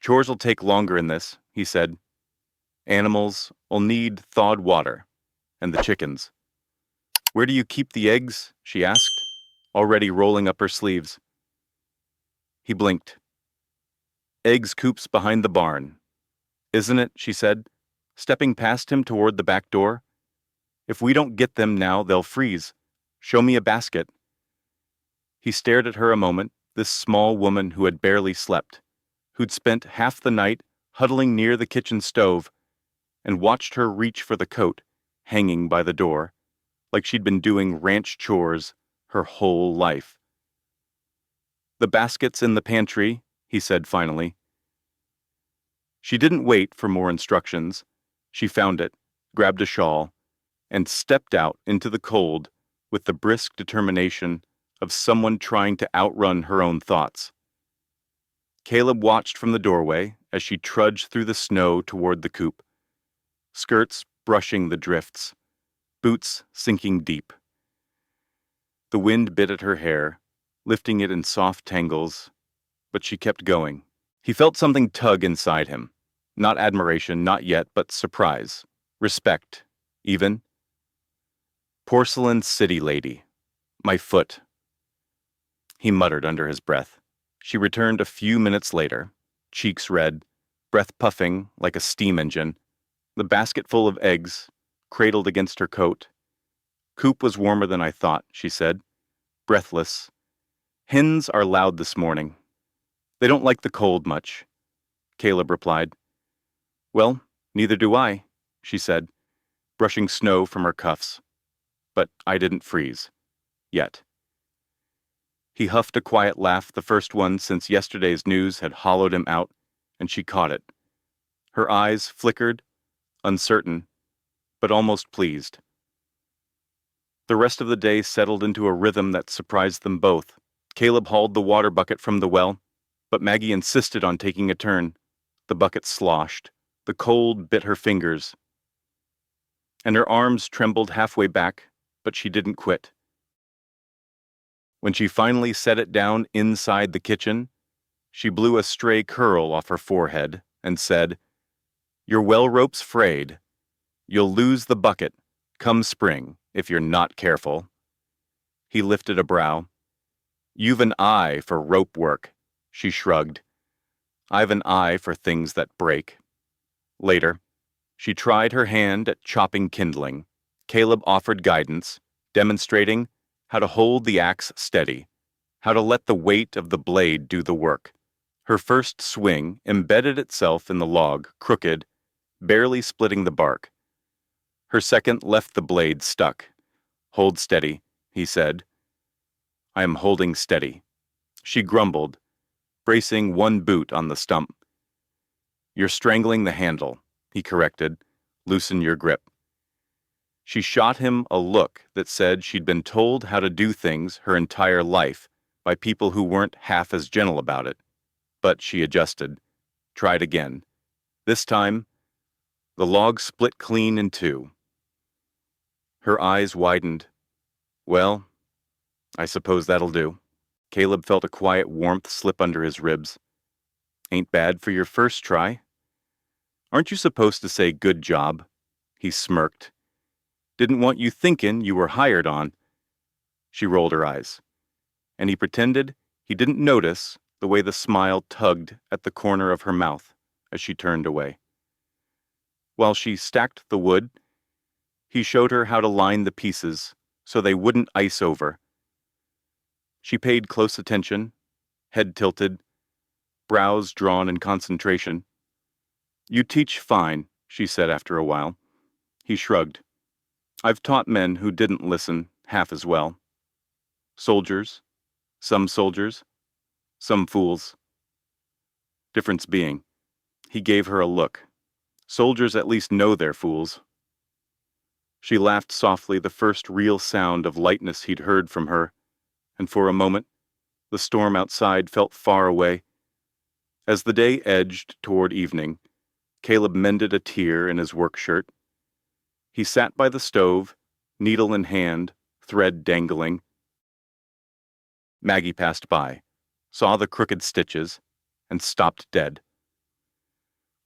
A: "Chores'll take longer in this," he said. "Animals'll need thawed water, and the chickens." "Where do you keep the eggs?" she asked, already rolling up her sleeves. He blinked. "Eggs coops behind the barn." "Isn't it?" she said, stepping past him toward the back door. "If we don't get them now, they'll freeze. Show me a basket." He stared at her a moment, this small woman who had barely slept, who'd spent half the night huddling near the kitchen stove, and watched her reach for the coat, hanging by the door, like she'd been doing ranch chores her whole life. "The basket's in the pantry," he said finally. She didn't wait for more instructions. She found it, grabbed a shawl, and stepped out into the cold with the brisk determination of someone trying to outrun her own thoughts. Caleb watched from the doorway as she trudged through the snow toward the coop, skirts brushing the drifts, boots sinking deep. The wind bit at her hair, lifting it in soft tangles, but she kept going. He felt something tug inside him. Not admiration, not yet, but surprise. Respect, even. "Porcelain city lady. My foot." He muttered under his breath. She returned a few minutes later, cheeks red, breath puffing like a steam engine, the basket full of eggs cradled against her coat. "Coop was warmer than I thought," she said, breathless. "Hens are loud this morning. They don't like the cold much." Caleb replied. "Well, neither do I," she said, brushing snow from her cuffs. "But I didn't freeze. Yet." He huffed a quiet laugh, the first one since yesterday's news had hollowed him out, and she caught it. Her eyes flickered, uncertain, but almost pleased. The rest of the day settled into a rhythm that surprised them both. Caleb hauled the water bucket from the well, but Maggie insisted on taking a turn. The bucket sloshed. The cold bit her fingers, and her arms trembled halfway back, but she didn't quit. When she finally set it down inside the kitchen, she blew a stray curl off her forehead and said, "Your well rope's frayed. You'll lose the bucket, come spring, if you're not careful." He lifted a brow. "You've an eye for rope work," she shrugged. "I've an eye for things that break." Later, she tried her hand at chopping kindling. Caleb offered guidance, demonstrating how to hold the axe steady, how to let the weight of the blade do the work. Her first swing embedded itself in the log, crooked, barely splitting the bark. Her second left the blade stuck. "Hold steady," he said. "I am holding steady." She grumbled, bracing one boot on the stump. "You're strangling the handle," he corrected. "Loosen your grip." She shot him a look that said she'd been told how to do things her entire life by people who weren't half as gentle about it. But she adjusted, tried again. This time, the log split clean in two. Her eyes widened. "Well, I suppose that'll do." Caleb felt a quiet warmth slip under his ribs. "Ain't bad for your first try." "Aren't you supposed to say good job?" He smirked. "Didn't want you thinking you were hired on." She rolled her eyes, and he pretended he didn't notice the way the smile tugged at the corner of her mouth as she turned away. While she stacked the wood, he showed her how to line the pieces so they wouldn't ice over. She paid close attention, head tilted, brows drawn in concentration. "You teach fine," she said after a while. He shrugged. "I've taught men who didn't listen half as well. Soldiers, some fools. Difference being," he gave her a look, "soldiers at least know they're fools." She laughed softly, the first real sound of lightness he'd heard from her, and for a moment, the storm outside felt far away. As the day edged toward evening, Caleb mended a tear in his work shirt. He sat by the stove, needle in hand, thread dangling. Maggie passed by, saw the crooked stitches, and stopped dead.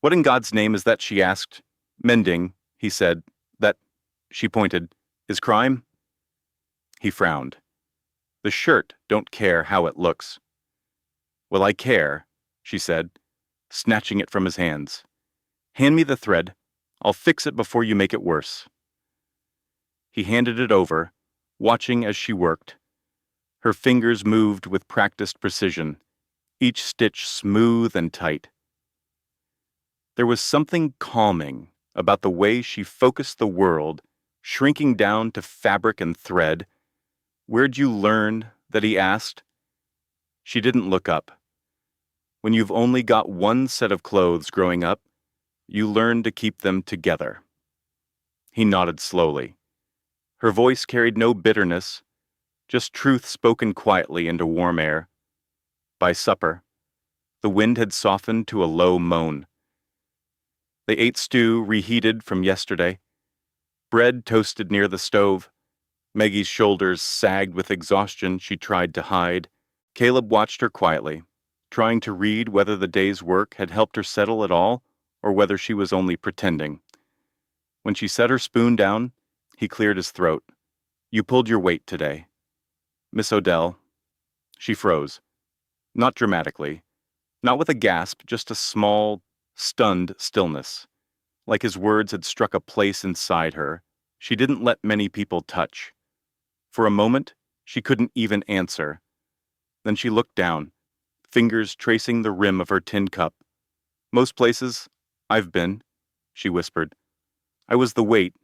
A: "What in God's name is that?" she asked. "Mending," he said. "That," she pointed, "is crime?" He frowned. "The shirt don't care how it looks." "Well, I care," she said, snatching it from his hands. "Hand me the thread. I'll fix it before you make it worse." He handed it over, watching as she worked. Her fingers moved with practiced precision, each stitch smooth and tight. There was something calming about the way she focused the world, shrinking down to fabric and thread. "Where'd you learn?" that he asked. She didn't look up. When you've only got one set of clothes growing up, you learn to keep them together. He nodded slowly. Her voice carried no bitterness, just truth spoken quietly into warm air. By supper, the wind had softened to a low moan. They ate stew reheated from yesterday, bread toasted near the stove. Maggie's shoulders sagged with exhaustion she tried to hide. Caleb watched her quietly, trying to read whether the day's work had helped her settle at all, or whether she was only pretending. When she set her spoon down, he cleared his throat. "You pulled your weight today." "Miss Odell." She froze. Not dramatically. Not with a gasp, just a small, stunned stillness. Like his words had struck a place inside her she didn't let many people touch. For a moment, she couldn't even answer. Then she looked down, fingers tracing the rim of her tin cup. "Most places I've been," she whispered. "I was the weight."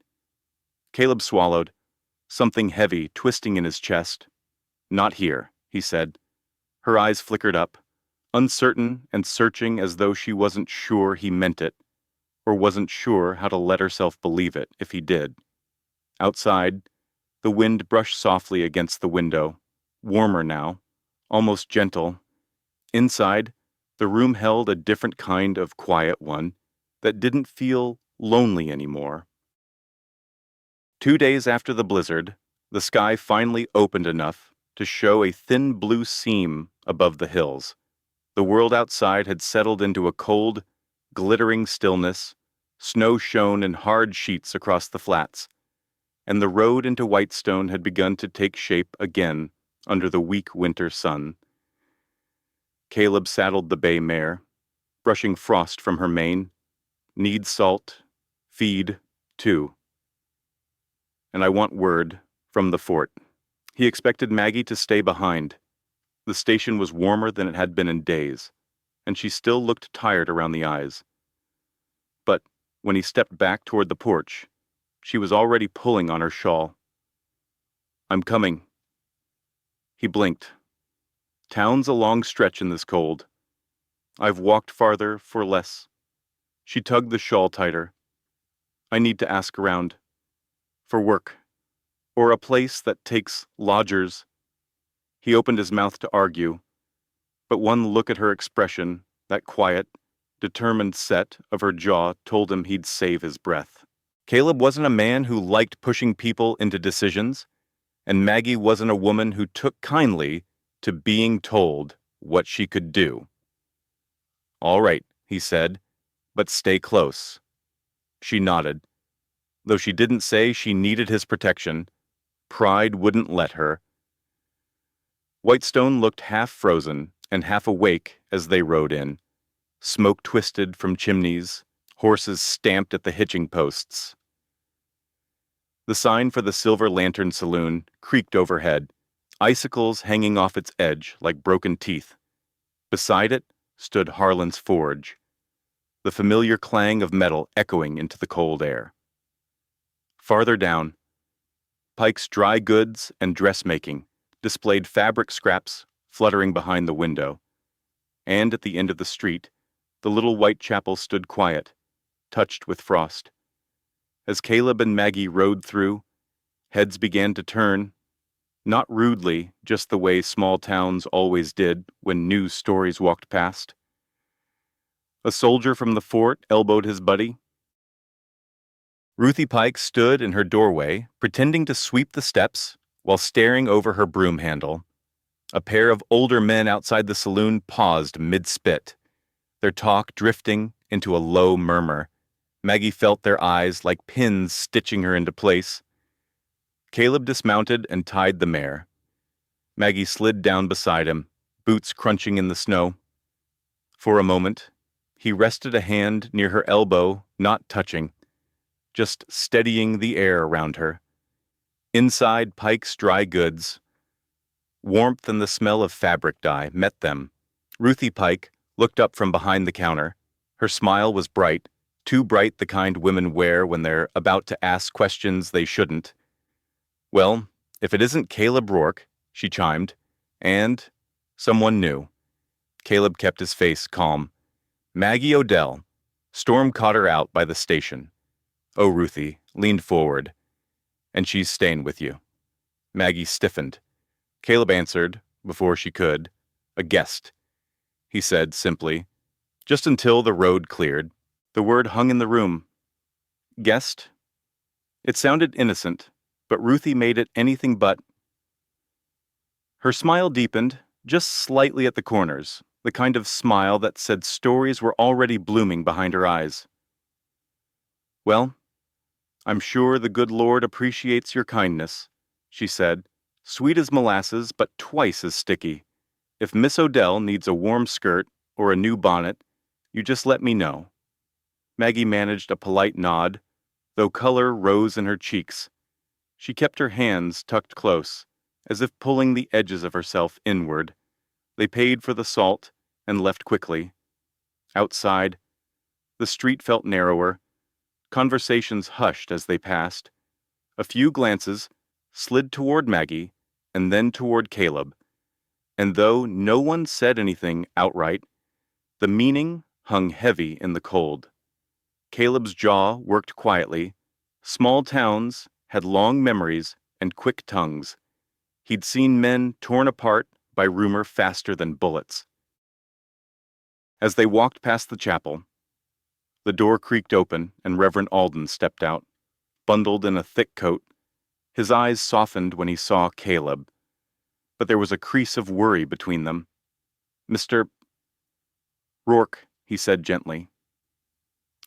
A: Caleb swallowed, something heavy twisting in his chest. "Not here," he said. Her eyes flickered up, uncertain and searching as though she wasn't sure he meant it, or wasn't sure how to let herself believe it if he did. Outside, the wind brushed softly against the window, warmer now, almost gentle. Inside, the room held a different kind of quiet one that didn't feel lonely anymore. 2 days after the blizzard, the sky finally opened enough to show a thin blue seam above the hills. The world outside had settled into a cold, glittering stillness. Snow shone in hard sheets across the flats, and the road into Whitestone had begun to take shape again under the weak winter sun. Caleb saddled the bay mare, brushing frost from her mane. "Need salt, feed, too. And I want word from the fort." He expected Maggie to stay behind. The station was warmer than it had been in days. and she still looked tired around the eyes. But when he stepped back toward the porch, she was already pulling on her shawl. "I'm coming." He blinked. "Town's a long stretch in this cold. I've walked farther for less." She tugged the shawl tighter. "I need to ask around. For work. Or a place that takes lodgers." He opened his mouth to argue, but one look at her expression, that quiet, determined set of her jaw, told him he'd save his breath. Caleb wasn't a man who liked pushing people into decisions, and Maggie wasn't a woman who took kindly to being told what she could do. "All right," he said, "but stay close." She nodded. Though she didn't say she needed his protection, pride wouldn't let her. Whitestone looked half frozen and half awake as they rode in. Smoke twisted from chimneys, horses stamped at the hitching posts. The sign for the Silver Lantern Saloon creaked overhead, icicles hanging off its edge like broken teeth. Beside it stood Harlan's forge, the familiar clang of metal echoing into the cold air. Farther down, Pike's Dry Goods and Dressmaking displayed fabric scraps fluttering behind the window. And at the end of the street, the little white chapel stood quiet, touched with frost. As Caleb and Maggie rode through, heads began to turn, not rudely, just the way small towns always did when news stories walked past. A soldier from the fort elbowed his buddy. Ruthie Pike stood in her doorway, pretending to sweep the steps while staring over her broom handle. A pair of older men outside the saloon paused mid-spit, their talk drifting into a low murmur. Maggie felt their eyes like pins stitching her into place. Caleb dismounted and tied the mare. Maggie slid down beside him, boots crunching in the snow. For a moment, he rested a hand near her elbow, not touching, just steadying the air around her. Inside Pike's Dry Goods, warmth and the smell of fabric dye met them. Ruthie Pike looked up from behind the counter. Her smile was bright, too bright the kind women wear when they're about to ask questions they shouldn't. "Well, if it isn't Caleb Rourke," she chimed, and someone new. Caleb kept his face calm. "Maggie Odell. Storm caught her out by the station." "Oh," Ruthie leaned forward. "And she's staying with you." Maggie stiffened. Caleb answered, before she could, "A guest," he said simply, just until the road cleared. The word hung in the room. Guest? It sounded innocent, but Ruthie made it anything but. Her smile deepened, just slightly at the corners, the kind of smile that said stories were already blooming behind her eyes. "Well, I'm sure the good Lord appreciates your kindness," she said, "sweet as molasses, but twice as sticky. If Miss Odell needs a warm skirt or a new bonnet, you just let me know." Maggie managed a polite nod, though color rose in her cheeks. She kept her hands tucked close, as if pulling the edges of herself inward. They paid for the salt and left quickly. Outside, the street felt narrower. Conversations hushed as they passed. A few glances slid toward Maggie and then toward Caleb. And though no one said anything outright, the meaning hung heavy in the cold. Caleb's jaw worked quietly. Small towns had long memories and quick tongues. He'd seen men torn apart by rumor faster than bullets. As they walked past the chapel, the door creaked open and Reverend Alden stepped out, bundled in a thick coat. His eyes softened when he saw Caleb, but there was a crease of worry between them. "Mr. Rourke," he said gently.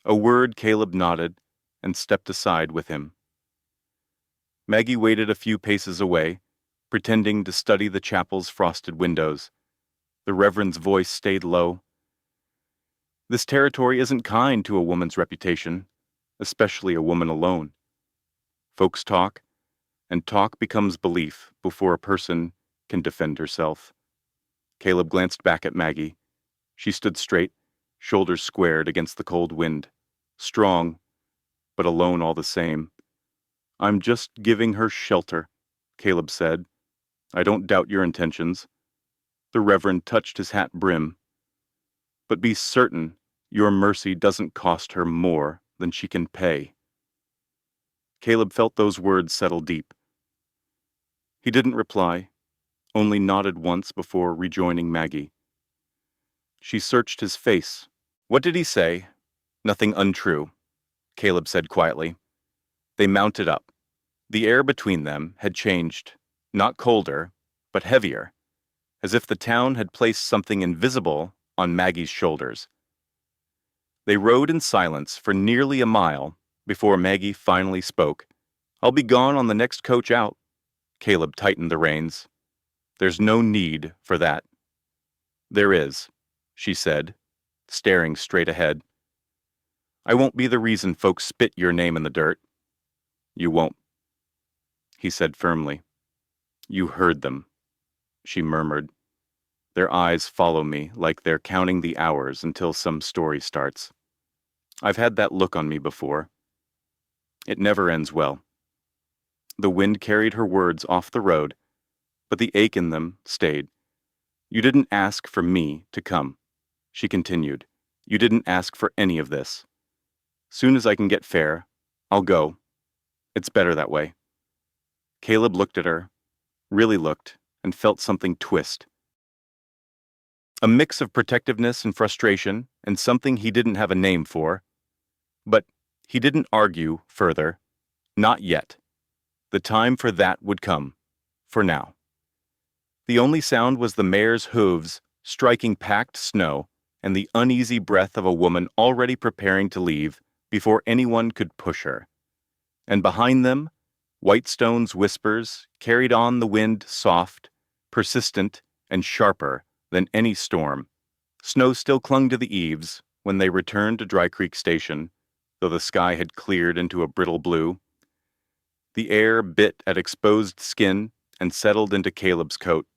A: A word Caleb nodded and stepped aside with him. Maggie waited a few paces away, pretending to study the chapel's frosted windows. The Reverend's voice stayed low. "This territory isn't kind to a woman's reputation, especially a woman alone. Folks talk, and talk becomes belief before a person can defend herself." Caleb glanced back at Maggie. She stood straight, shoulders squared against the cold wind. Strong, but alone all the same. "I'm just giving her shelter," Caleb said. "I don't doubt your intentions." The Reverend touched his hat brim. "But be certain your mercy doesn't cost her more than she can pay." Caleb felt those words settle deep. He didn't reply, only nodded once before rejoining Maggie. She searched his face. "What did he say?" "Nothing untrue," Caleb said quietly. They mounted up. The air between them had changed, not colder, but heavier, as if the town had placed something invisible on Maggie's shoulders. They rode in silence for nearly a mile before Maggie finally spoke. "I'll be gone on the next coach out." Caleb tightened the reins. "There's no need for that." "There is," she said, staring straight ahead. "I won't be the reason folks spit your name in the dirt." "You won't," he said firmly. "You heard them," she murmured. "Their eyes follow me like they're counting the hours until some story starts. I've had that look on me before. It never ends well." The wind carried her words off the road, but the ache in them stayed. "You didn't ask for me to come," she continued. "You didn't ask for any of this. Soon as I can get fair, I'll go. It's better that way." Caleb looked at her, really looked, and felt something twist. A mix of protectiveness and frustration, and something he didn't have a name for. But he didn't argue further. Not yet. The time for that would come. For now. The only sound was the mare's hooves striking packed snow and the uneasy breath of a woman already preparing to leave before anyone could push her. And behind them, Whitestone's whispers carried on the wind soft, persistent, and sharper than any storm. Snow still clung to the eaves when they returned to Dry Creek Station, though the sky had cleared into a brittle blue. The air bit at exposed skin and settled into Caleb's coat,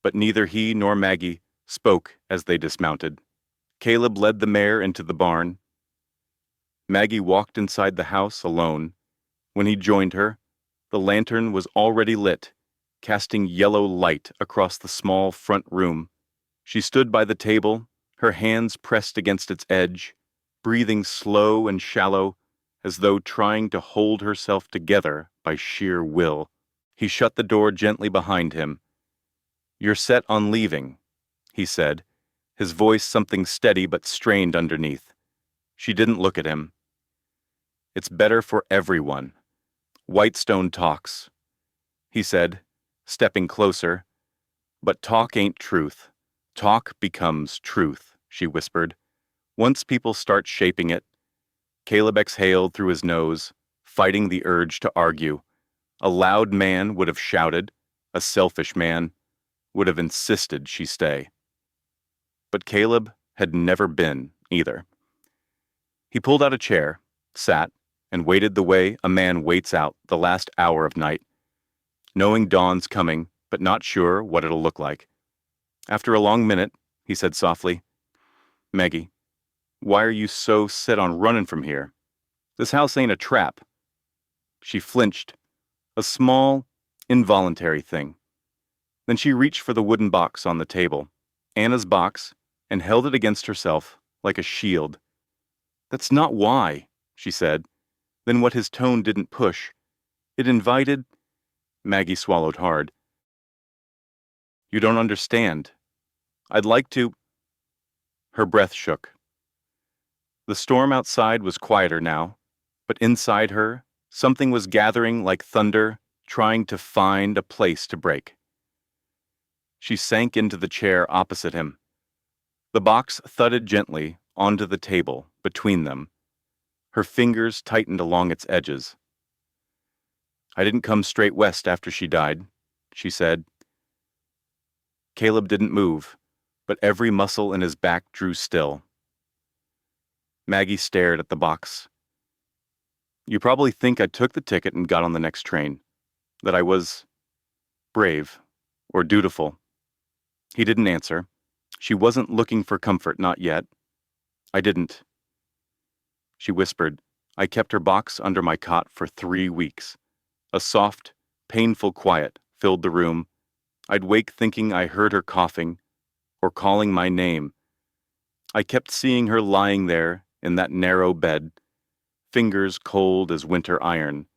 A: but neither he nor Maggie spoke as they dismounted. Caleb led the mare into the barn. Maggie walked inside the house alone. When he joined her, the lantern was already lit, casting yellow light across the small front room. She stood by the table, her hands pressed against its edge, breathing slow and shallow, as though trying to hold herself together by sheer will. He shut the door gently behind him. "You're set on leaving," he said, his voice something steady but strained underneath. She didn't look at him. "It's better for everyone. Whitestone talks," he said, stepping closer. "But talk ain't truth. Talk becomes truth," she whispered. "Once people start shaping it." Caleb exhaled through his nose, fighting the urge to argue. A loud man would have shouted. A selfish man would have insisted she stay. But Caleb had never been either. He pulled out a chair, sat, and waited the way a man waits out the last hour of night, knowing dawn's coming, but not sure what it'll look like. After a long minute, he said softly, "Maggie, why are you so set on running from here? This house ain't a trap." She flinched, a small, involuntary thing. Then she reached for the wooden box on the table, Anna's box, and held it against herself like a shield. "That's not why," she said. Then what his tone didn't push. It invited. Maggie swallowed hard. "You don't understand. I'd like to." Her breath shook. The storm outside was quieter now, but inside her, something was gathering like thunder, trying to find a place to break. She sank into the chair opposite him. The box thudded gently onto the table between them. Her fingers tightened along its edges. "I didn't come straight west after she died," she said. Caleb didn't move, but every muscle in his back drew still. Maggie stared at the box. "You probably think I took the ticket and got on the next train. That I was brave or dutiful." He didn't answer. She wasn't looking for comfort, not yet. I didn't. She whispered. I kept her box under my cot for 3 weeks. A soft, painful quiet filled the room. I'd wake thinking I heard her coughing or calling my name. I kept seeing her lying there in that narrow bed, fingers cold as winter iron,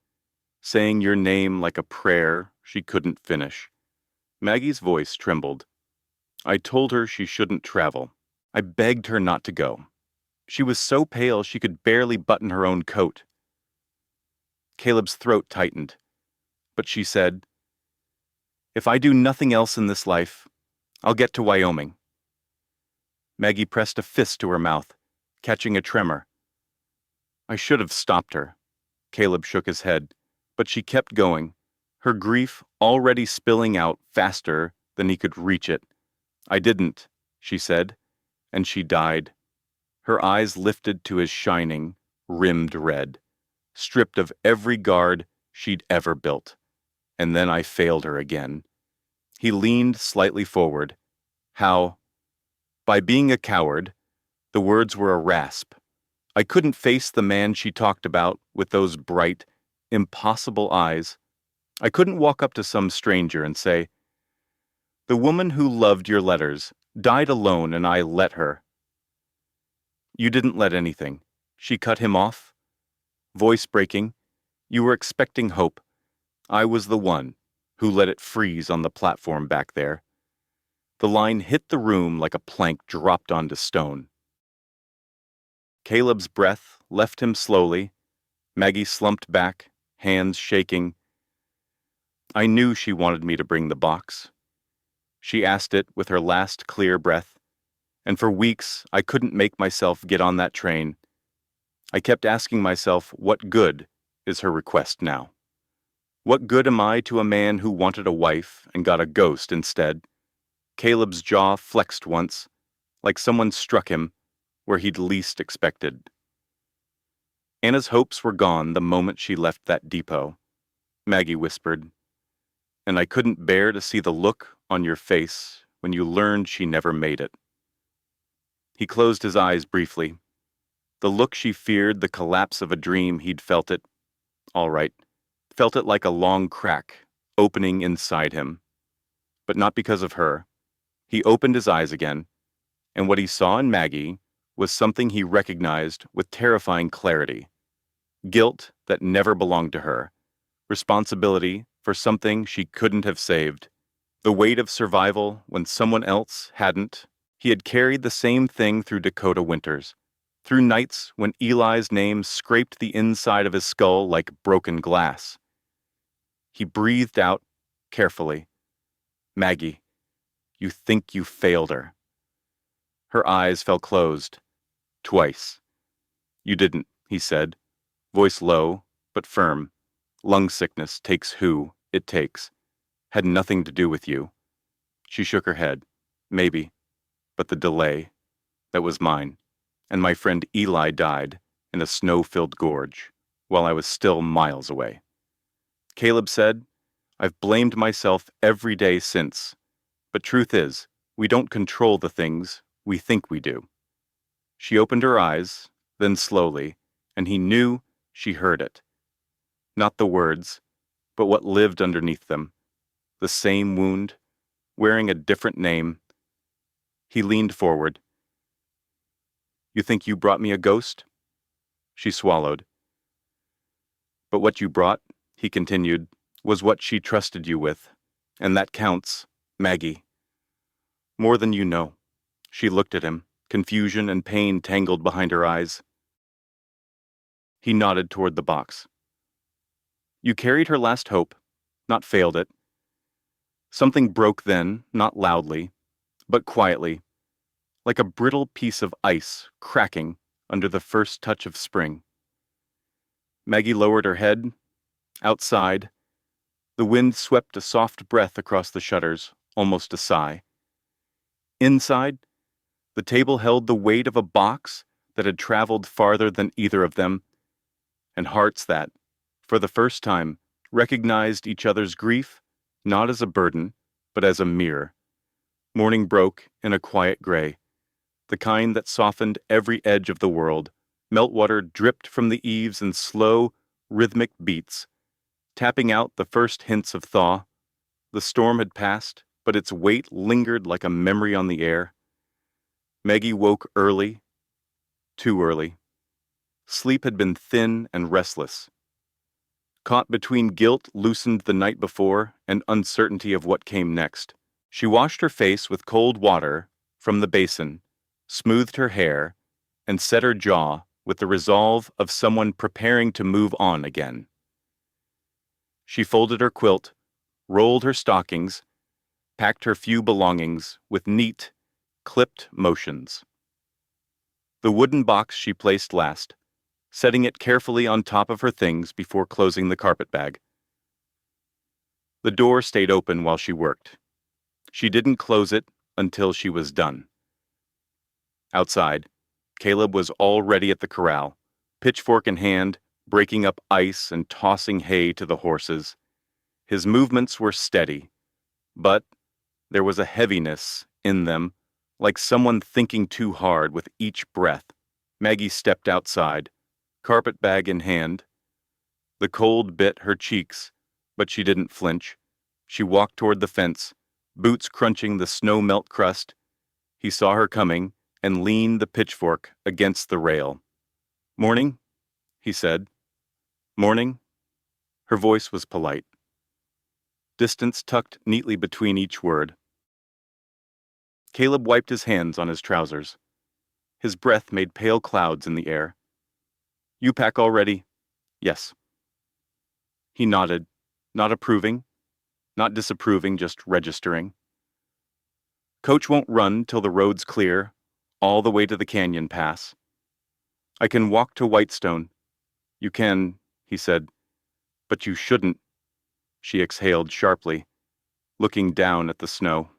A: saying your name like a prayer she couldn't finish. Maggie's voice trembled. I told her she shouldn't travel. I begged her not to go. She was so pale she could barely button her own coat. Caleb's throat tightened, but she said, "If I do nothing else in this life, I'll get to Wyoming." Maggie pressed a fist to her mouth, catching a tremor. I should have stopped her. Caleb shook his head, but she kept going, her grief already spilling out faster than he could reach it. I didn't, she said, and she died. Her eyes lifted to his shining, rimmed red, stripped of every guard she'd ever built. And then I failed her again. He leaned slightly forward. How? By being a coward. The words were a rasp. I couldn't face the man she talked about with those bright, impossible eyes. I couldn't walk up to some stranger and say, "The woman who loved your letters died alone and I let her." You didn't let anything. She cut him off. Voice breaking. You were expecting hope. I was the one who let it freeze on the platform back there. The line hit the room like a plank dropped onto stone. Caleb's breath left him slowly. Maggie slumped back, hands shaking. I knew she wanted me to bring the box. She asked it with her last clear breath, and for weeks I couldn't make myself get on that train. I kept asking myself, what good is her request now? What good am I to a man who wanted a wife and got a ghost instead? Caleb's jaw flexed once, like someone struck him where he'd least expected. Anna's hopes were gone the moment she left that depot, Maggie whispered, and I couldn't bear to see the look on your face when you learned she never made it. He closed his eyes briefly. The look she feared, the collapse of a dream, he'd felt it. All right, felt it like a long crack opening inside him. But not because of her. He opened his eyes again, and what he saw in Maggie was something he recognized with terrifying clarity. Guilt that never belonged to her. Responsibility for something she couldn't have saved. The weight of survival when someone else hadn't. He had carried the same thing through Dakota winters. Through nights when Eli's name scraped the inside of his skull like broken glass. He breathed out carefully. Maggie, you think you failed her. Her eyes fell closed. Twice. You didn't, he said, voice low but firm. Lung sickness takes who it takes. Had nothing to do with you. She shook her head. Maybe. But the delay, that was mine. And my friend Eli died in a snow-filled gorge while I was still miles away. Caleb said, I've blamed myself every day since. But truth is, we don't control the things we think we do. She opened her eyes, then slowly, and he knew she heard it. Not the words, but what lived underneath them. The same wound, wearing a different name. He leaned forward. You think you brought me a ghost? She swallowed. But what you brought, he continued, was what she trusted you with. And that counts, Maggie. More than you know. She looked at him, confusion and pain tangled behind her eyes. He nodded toward the box. You carried her last hope, not failed it. Something broke then, not loudly, but quietly, like a brittle piece of ice cracking under the first touch of spring. Maggie lowered her head. Outside, the wind swept a soft breath across the shutters, almost a sigh. Inside, the table held the weight of a box that had traveled farther than either of them, and hearts that, for the first time, recognized each other's grief not as a burden, but as a mirror. Morning broke in a quiet gray, the kind that softened every edge of the world. Meltwater dripped from the eaves in slow, rhythmic beats, tapping out the first hints of thaw. The storm had passed, but its weight lingered like a memory on the air. Maggie woke early, too early. Sleep had been thin and restless. Caught between guilt loosened the night before and uncertainty of what came next. She washed her face with cold water from the basin, smoothed her hair, and set her jaw with the resolve of someone preparing to move on again. She folded her quilt, rolled her stockings, packed her few belongings with neat, clipped motions. The wooden box she placed last, setting it carefully on top of her things before closing the carpet bag. The door stayed open while she worked. She didn't close it until she was done. Outside, Caleb was already at the corral, pitchfork in hand, breaking up ice and tossing hay to the horses. His movements were steady, but there was a heaviness in them, like someone thinking too hard with each breath. Maggie stepped outside, carpet bag in hand. The cold bit her cheeks, but she didn't flinch. She walked toward the fence, boots crunching the snow melt crust. He saw her coming and leaned the pitchfork against the rail. "Morning," he said. "Morning." Her voice was polite. Distance tucked neatly between each word. Caleb wiped his hands on his trousers. His breath made pale clouds in the air. "You pack already?" "Yes." He nodded, not approving, not disapproving, just registering. "Coach won't run till the road's clear, all the way to the canyon pass. I can walk to Whitestone." "You can," he said, "but you shouldn't." She exhaled sharply, looking down at the snow.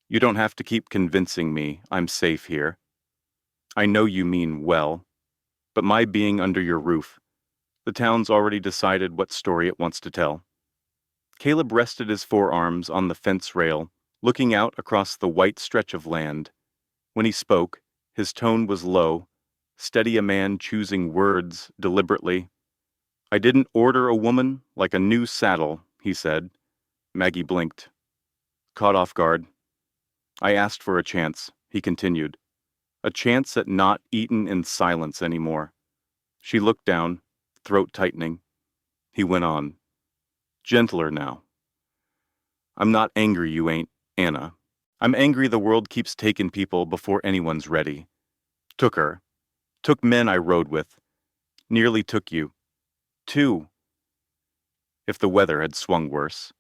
A: "You don't have to keep convincing me I'm safe here. I know you mean well, but my being under your roof, the town's already decided what story it wants to tell." Caleb rested his forearms on the fence rail, looking out across the white stretch of land. When he spoke, his tone was low, steady, a man choosing words deliberately. "I didn't order a woman like a new saddle," he said. Maggie blinked, caught off guard. "I asked for a chance," he continued. "A chance at not eaten in silence anymore." She looked down, throat tightening. He went on, gentler now. "I'm not angry you ain't, Anna. I'm angry the world keeps taking people before anyone's ready. Took her. Took men I rode with. Nearly took you. Too. If the weather had swung worse."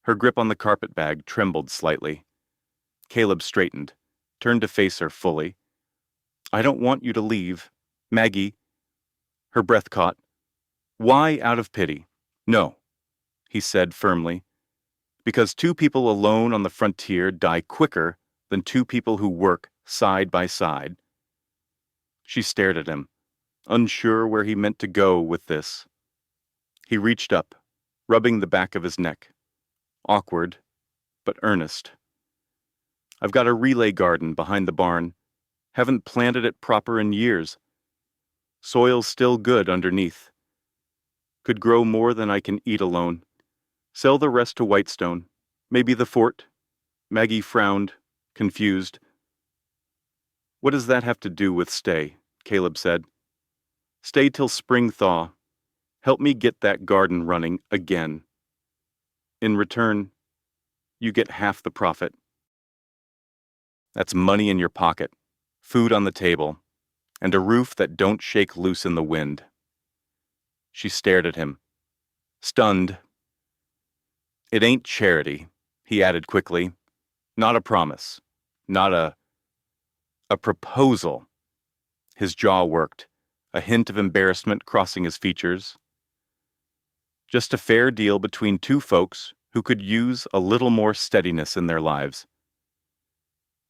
A: Her grip on the carpet bag trembled slightly. Caleb straightened, turned to face her fully. "I don't want you to leave. Maggie." Her breath caught. "Why out of pity?" "No," he said firmly. "Because two people alone on the frontier die quicker than two people who work side by side." She stared at him, unsure where he meant to go with this. He reached up, rubbing the back of his neck. Awkward, but earnest. "I've got a relay garden behind the barn. Haven't planted it proper in years. Soil's still good underneath. Could grow more than I can eat alone. Sell the rest to Whitestone. Maybe the fort." Maggie frowned, confused. "What does that have to do with stay?" Caleb said. "Stay till spring thaw. Help me get that garden running again. In return, you get half the profit. That's money in your pocket, food on the table, and a roof that don't shake loose in the wind." She stared at him, stunned. "It ain't charity," he added quickly. "Not a promise. Not a proposal." His jaw worked, a hint of embarrassment crossing his features. "Just a fair deal between two folks who could use a little more steadiness in their lives."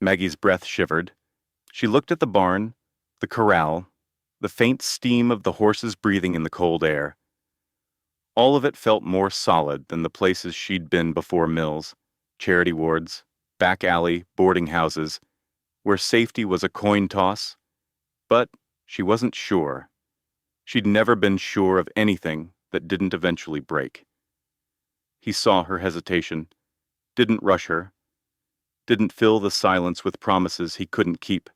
A: Maggie's breath shivered. She looked at the barn, the corral, the faint steam of the horses breathing in the cold air. All of it felt more solid than the places she'd been before Mills, charity wards, back alley boarding houses, where safety was a coin toss, but she wasn't sure. She'd never been sure of anything that didn't eventually break. He saw her hesitation, didn't rush her, didn't fill the silence with promises he couldn't keep.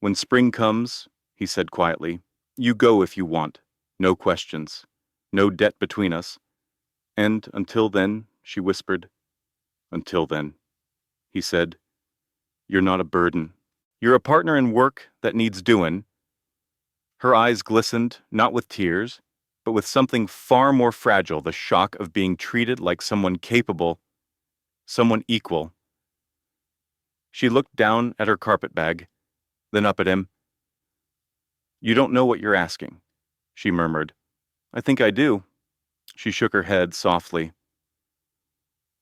A: "When spring comes," he said quietly, "you go if you want, no questions, no debt between us. And until then," she whispered. "Until then," he said, "you're not a burden. You're a partner in work that needs doing." Her eyes glistened, not with tears, but with something far more fragile, the shock of being treated like someone capable, someone equal. She looked down at her carpetbag, then up at him. "You don't know what you're asking," she murmured. "I think I do." She shook her head softly.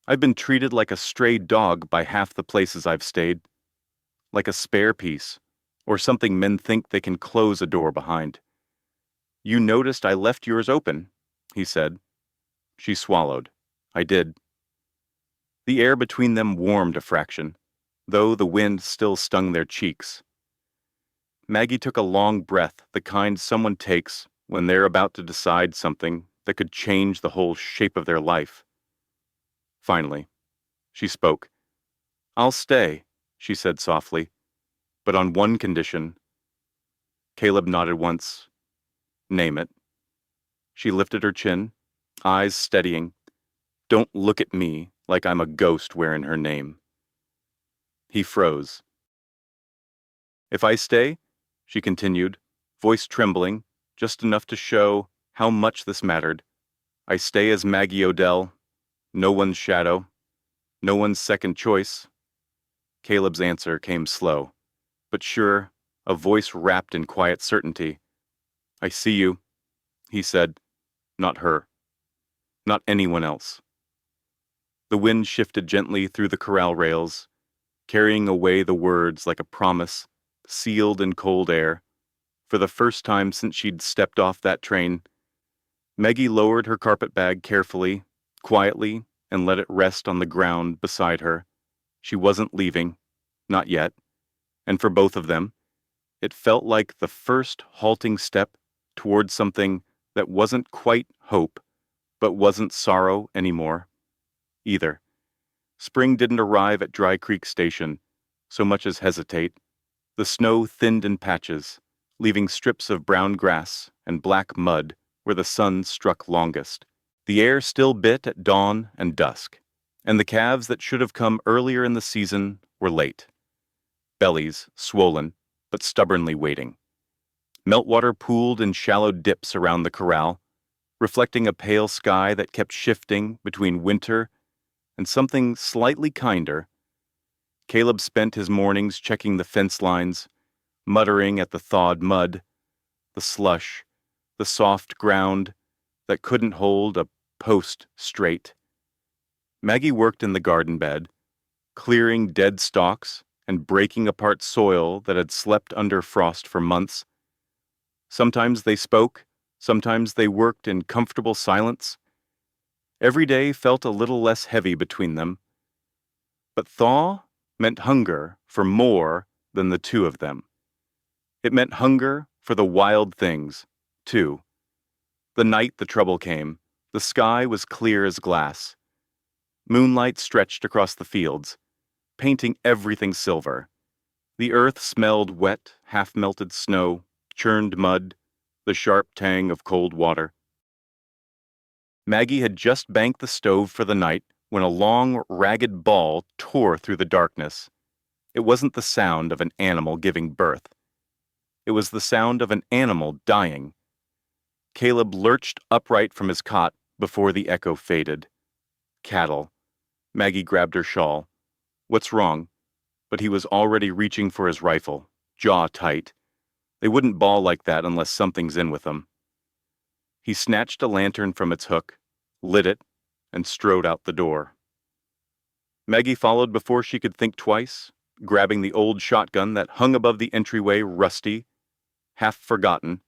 A: "I've been treated like a stray dog by half the places I've stayed, like a spare piece, or something men think they can close a door behind." "You noticed I left yours open," he said. She swallowed. "I did." The air between them warmed a fraction, though the wind still stung their cheeks. Maggie took a long breath, the kind someone takes when they're about to decide something that could change the whole shape of their life. Finally, she spoke. "I'll stay," she said softly, "but on one condition." Caleb nodded once. "Name it." She lifted her chin, eyes steadying. "Don't look at me like I'm a ghost wearing her name." He froze. "If I stay," she continued, voice trembling, just enough to show how much this mattered, "I stay as Maggie Odell, no one's shadow, no one's second choice." Caleb's answer came slow, but sure, a voice wrapped in quiet certainty. "I see you," he said. "Not her. Not anyone else." The wind shifted gently through the corral rails, carrying away the words like a promise, sealed in cold air. For the first time since she'd stepped off that train, Maggie lowered her carpetbag carefully, quietly, and let it rest on the ground beside her. She wasn't leaving, not yet. And for both of them, it felt like the first halting step toward something that wasn't quite hope, but wasn't sorrow anymore, either. Spring didn't arrive at Dry Creek Station, so much as hesitate. The snow thinned in patches, leaving strips of brown grass and black mud where the sun struck longest. The air still bit at dawn and dusk, and the calves that should have come earlier in the season were late. Bellies swollen, but stubbornly waiting. Meltwater pooled in shallow dips around the corral, reflecting a pale sky that kept shifting between winter and something slightly kinder. Caleb spent his mornings checking the fence lines, muttering at the thawed mud, the slush, the soft ground that couldn't hold a post straight. Maggie worked in the garden bed, clearing dead stalks and breaking apart soil that had slept under frost for months. Sometimes they spoke, sometimes they worked in comfortable silence. Every day felt a little less heavy between them. But thaw meant hunger for more than the two of them. It meant hunger for the wild things, too. The night the trouble came, the sky was clear as glass. Moonlight stretched across the fields, painting everything silver. The earth smelled wet, half-melted snow, churned mud, the sharp tang of cold water. Maggie had just banked the stove for the night when a long, ragged ball tore through the darkness. It wasn't the sound of an animal giving birth. It was the sound of an animal dying. Caleb lurched upright from his cot before the echo faded. Cattle. Maggie grabbed her shawl. "What's wrong?" But he was already reaching for his rifle, jaw tight. They wouldn't bawl like that unless something's in with them. He snatched a lantern from its hook, lit it, and strode out the door. Maggie followed before she could think twice, grabbing the old shotgun that hung above the entryway, rusty, half forgotten,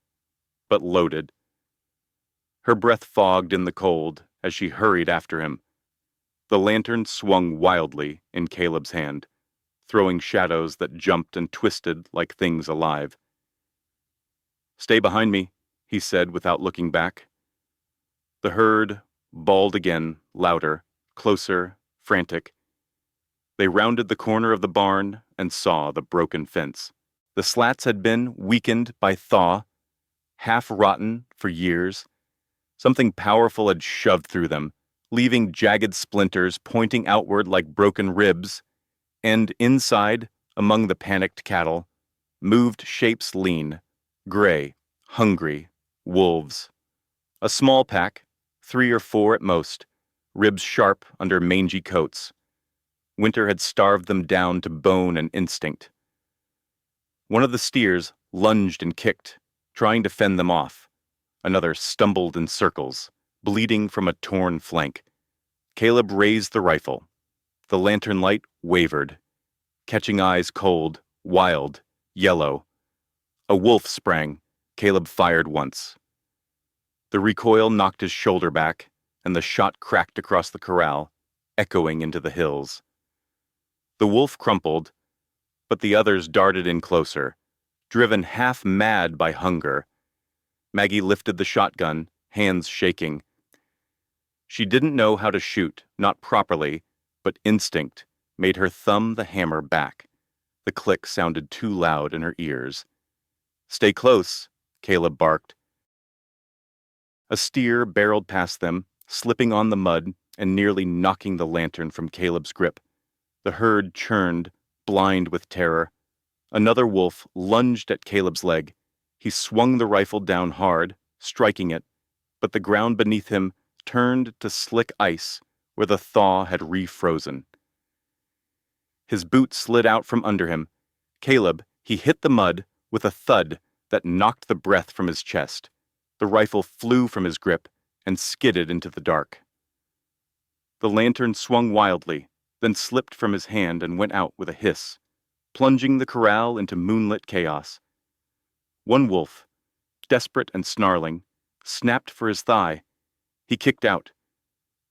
A: but loaded. Her breath fogged in the cold as she hurried after him. The lantern swung wildly in Caleb's hand, throwing shadows that jumped and twisted like things alive. "Stay behind me," he said without looking back. The herd bawled again, louder, closer, frantic. They rounded the corner of the barn and saw the broken fence. The slats had been weakened by thaw, half rotten for years. Something powerful had shoved through them, leaving jagged splinters pointing outward like broken ribs, and inside, among the panicked cattle, moved shapes lean, gray, hungry, wolves. A small pack, 3 or 4 at most, ribs sharp under mangy coats. Winter had starved them down to bone and instinct. One of the steers lunged and kicked, trying to fend them off. Another stumbled in circles, bleeding from a torn flank. Caleb raised the rifle. The lantern light wavered, catching eyes cold, wild, yellow. A wolf sprang. Caleb fired once. The recoil knocked his shoulder back, and the shot cracked across the corral, echoing into the hills. The wolf crumpled, but the others darted in closer, driven half mad by hunger. Maggie lifted the shotgun, hands shaking. She didn't know how to shoot, not properly, but instinct made her thumb the hammer back. The click sounded too loud in her ears. "Stay close," Caleb barked. A steer barreled past them, slipping on the mud and nearly knocking the lantern from Caleb's grip. The herd churned, blind with terror. Another wolf lunged at Caleb's leg. He swung the rifle down hard, striking it, but the ground beneath him turned to slick ice where the thaw had refrozen. His boot slid out from under him. Caleb, he hit the mud with a thud that knocked the breath from his chest. The rifle flew from his grip and skidded into the dark. The lantern swung wildly, then slipped from his hand and went out with a hiss, plunging the corral into moonlit chaos. One wolf, desperate and snarling, snapped for his thigh. He kicked out,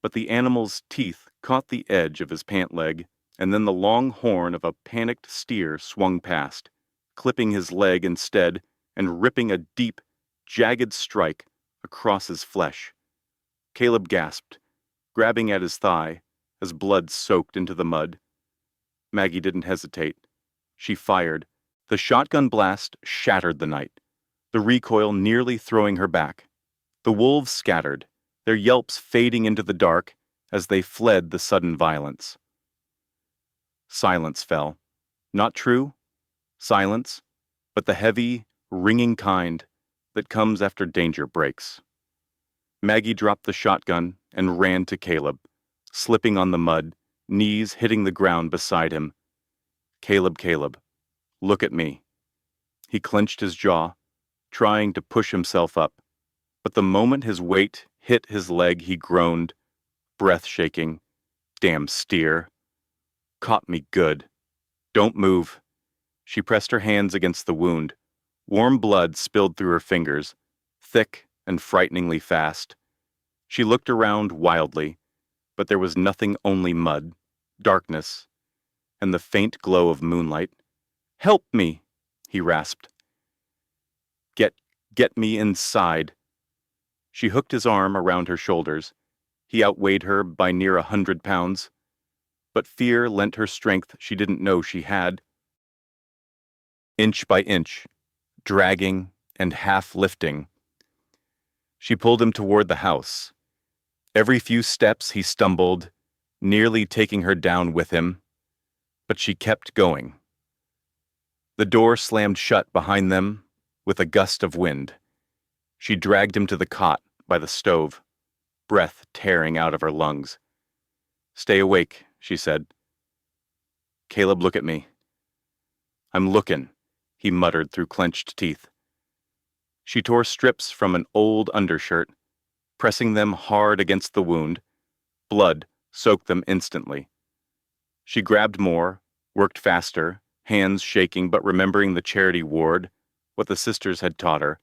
A: but the animal's teeth caught the edge of his pant leg, and then the long horn of a panicked steer swung past, clipping his leg instead and ripping a deep, jagged strike across his flesh. Caleb gasped, grabbing at his thigh as blood soaked into the mud. Maggie didn't hesitate. She fired. The shotgun blast shattered the night, the recoil nearly throwing her back. The wolves scattered, their yelps fading into the dark as they fled the sudden violence. Silence fell. Not true? Silence, but the heavy, ringing kind that comes after danger breaks. Maggie dropped the shotgun and ran to Caleb, slipping on the mud, knees hitting the ground beside him. Caleb, look at me." He clenched his jaw, trying to push himself up, but the moment his weight hit his leg, he groaned, breath shaking. "Damn steer. Caught me good. Don't move." She pressed her hands against the wound. Warm blood spilled through her fingers, thick and frighteningly fast. She looked around wildly, but there was nothing, only mud, darkness, and the faint glow of moonlight. "Help me," he rasped. Get me inside." She hooked his arm around her shoulders. He outweighed her by near 100 pounds, but fear lent her strength she didn't know she had. Inch by inch, dragging and half lifting, she pulled him toward the house. Every few steps he stumbled, nearly taking her down with him, but she kept going. The door slammed shut behind them with a gust of wind. She dragged him to the cot by the stove, breath tearing out of her lungs. "Stay awake," she said. "Caleb, look at me." "I'm lookin'," he muttered through clenched teeth. She tore strips from an old undershirt, pressing them hard against the wound. Blood soaked them instantly. She grabbed more, worked faster, hands shaking but remembering the charity ward, what the sisters had taught her,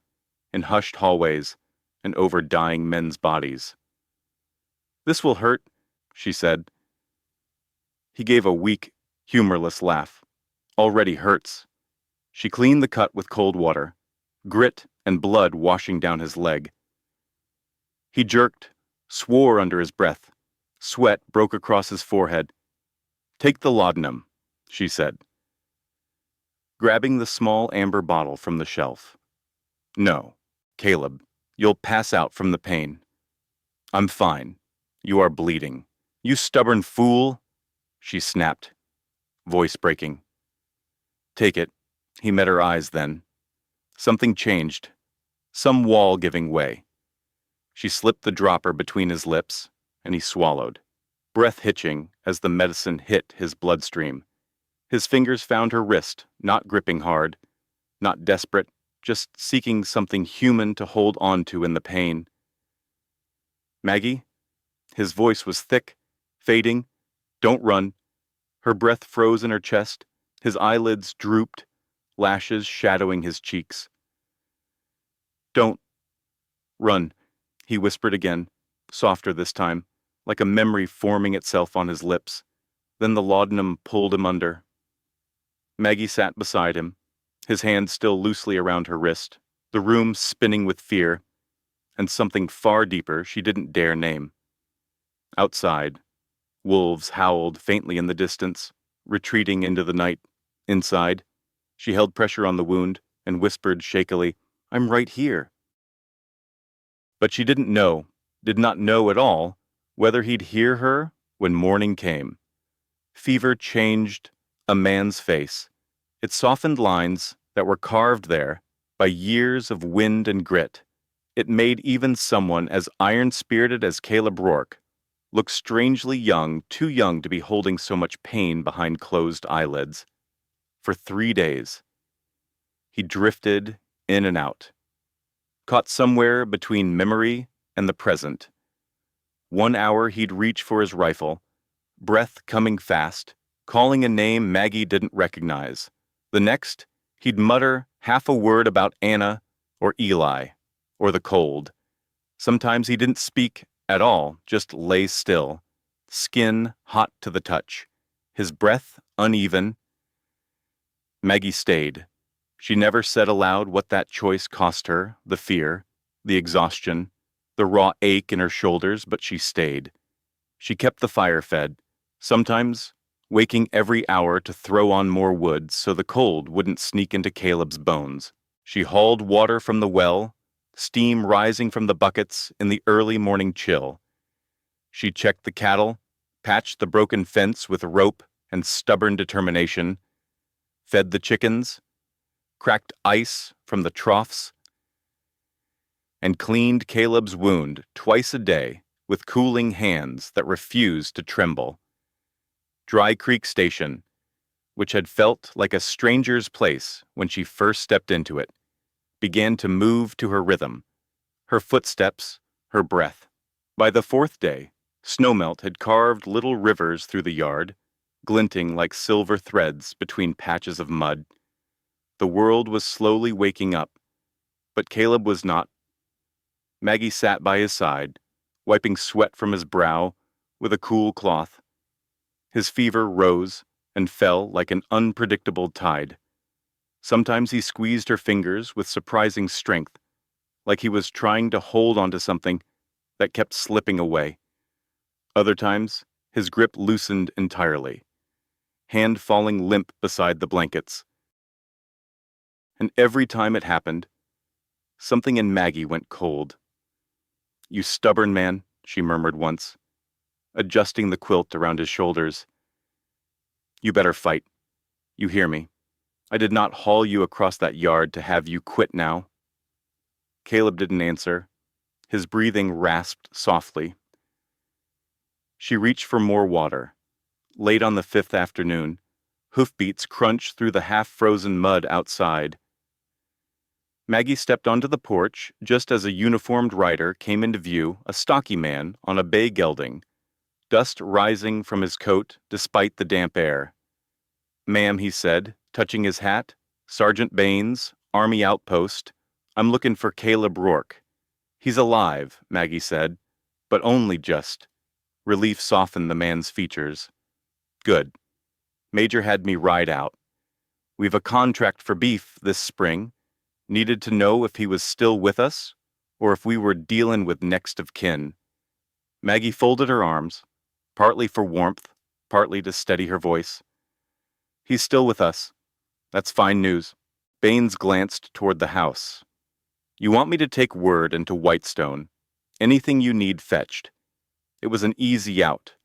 A: in hushed hallways and over dying men's bodies. "This will hurt," she said, He gave a weak, humorless laugh. Already hurts. She cleaned the cut with cold water, grit and blood washing down his leg. He jerked, swore under his breath. Sweat broke across his forehead. "Take the laudanum," she said, grabbing the small amber bottle from the shelf. "No, Caleb, you'll pass out from the pain." "I'm fine. You are bleeding." "You stubborn fool," she snapped, voice breaking. "Take it." He met her eyes then. Something changed, some wall giving way. She slipped the dropper between his lips, and he swallowed, breath hitching as the medicine hit his bloodstream. His fingers found her wrist, not gripping hard, not desperate, just seeking something human to hold on to in the pain. "Maggie?" His voice was thick, fading. "Don't run." Her breath froze in her chest. His eyelids drooped, lashes shadowing his cheeks. "Don't run," he whispered again, softer this time, like a memory forming itself on his lips. Then the laudanum pulled him under. Maggie sat beside him, his hand still loosely around her wrist, the room spinning with fear, and something far deeper she didn't dare name. Outside, wolves howled faintly in the distance, retreating into the night. Inside, she held pressure on the wound and whispered shakily, "I'm right here." But she did not know at all, whether he'd hear her when morning came. Fever changed a man's face. It softened lines that were carved there by years of wind and grit. It made even someone as iron-spirited as Caleb Rourke look strangely young, too young to be holding so much pain behind closed eyelids. For 3 days, he drifted in and out, caught somewhere between memory and the present. 1 hour he'd reach for his rifle, breath coming fast, calling a name Maggie didn't recognize. The next, he'd mutter half a word about Anna or Eli or the cold. Sometimes he didn't speak at all, just lay still, skin hot to the touch, his breath uneven. Maggie stayed. She never said aloud what that choice cost her, the fear, the exhaustion, the raw ache in her shoulders, but she stayed. She kept the fire fed, sometimes waking every hour to throw on more wood so the cold wouldn't sneak into Caleb's bones. She hauled water from the well, steam rising from the buckets in the early morning chill. She checked the cattle, patched the broken fence with rope and stubborn determination, fed the chickens, cracked ice from the troughs, and cleaned Caleb's wound twice a day with cooling hands that refused to tremble. Dry Creek Station, which had felt like a stranger's place when she first stepped into it, began to move to her rhythm, her footsteps, her breath. By the 4th day, snowmelt had carved little rivers through the yard, glinting like silver threads between patches of mud. The world was slowly waking up, but Caleb was not. Maggie sat by his side, wiping sweat from his brow with a cool cloth. His fever rose and fell like an unpredictable tide. Sometimes he squeezed her fingers with surprising strength, like he was trying to hold onto something that kept slipping away. Other times, his grip loosened entirely, hand falling limp beside the blankets. And every time it happened, something in Maggie went cold. "You stubborn man," she murmured once, adjusting the quilt around his shoulders. "You better fight. You hear me. I did not haul you across that yard to have you quit now." Caleb didn't answer. His breathing rasped softly. She reached for more water. Late on the 5th afternoon, hoofbeats crunched through the half-frozen mud outside. Maggie stepped onto the porch just as a uniformed rider came into view, a stocky man on a bay gelding, dust rising from his coat despite the damp air. "Ma'am," he said, touching his hat, "Sergeant Baines, Army Outpost. I'm looking for Caleb Rourke." "He's alive," Maggie said, "but only just." Relief softened the man's features. Good. Major had me ride out. We've a contract for beef this spring. Needed to know if he was still with us, or if we were dealin' with next of kin. Maggie folded her arms, partly for warmth, partly to steady her voice. He's still with us. That's fine news. Baines glanced toward the house. You want me to take word into Whitestone. Anything you need fetched. It was an easy out.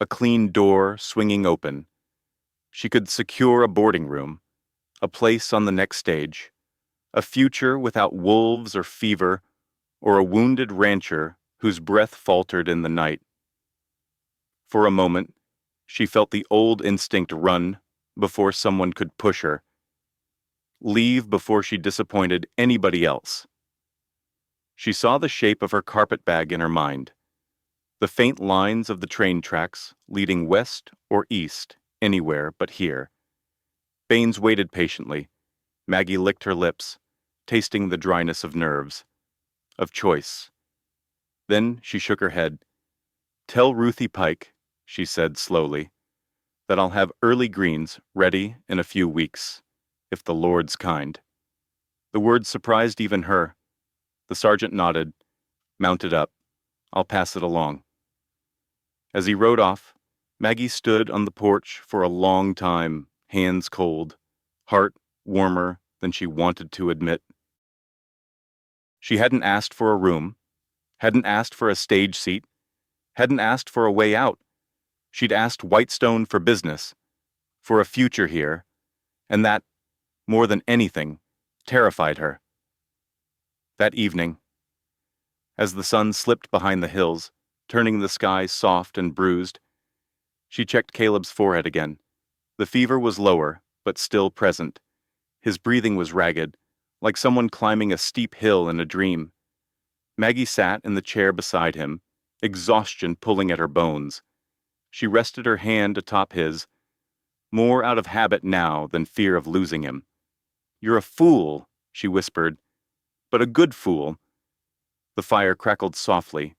A: A clean door swinging open. She could secure a boarding room, a place on the next stage, a future without wolves or fever, or a wounded rancher whose breath faltered in the night. For a moment, she felt the old instinct run before someone could push her, leave before she disappointed anybody else. She saw the shape of her carpetbag in her mind, the faint lines of the train tracks leading west or east, anywhere but here. Baines waited patiently. Maggie licked her lips, tasting the dryness of nerves, of choice. Then she shook her head. Tell Ruthie Pike, she said slowly, that I'll have early greens ready in a few weeks, if the Lord's kind. The word surprised even her. The sergeant nodded, mounted up. I'll pass it along. As he rode off, Maggie stood on the porch for a long time, hands cold, heart warmer than she wanted to admit. She hadn't asked for a room, hadn't asked for a stage seat, hadn't asked for a way out. She'd asked Whitestone for business, for a future here, and that, more than anything, terrified her. That evening, as the sun slipped behind the hills, turning the sky soft and bruised, she checked Caleb's forehead again. The fever was lower, but still present. His breathing was ragged, like someone climbing a steep hill in a dream. Maggie sat in the chair beside him, exhaustion pulling at her bones. She rested her hand atop his, more out of habit now than fear of losing him. You're a fool, she whispered, but a good fool. The fire crackled softly,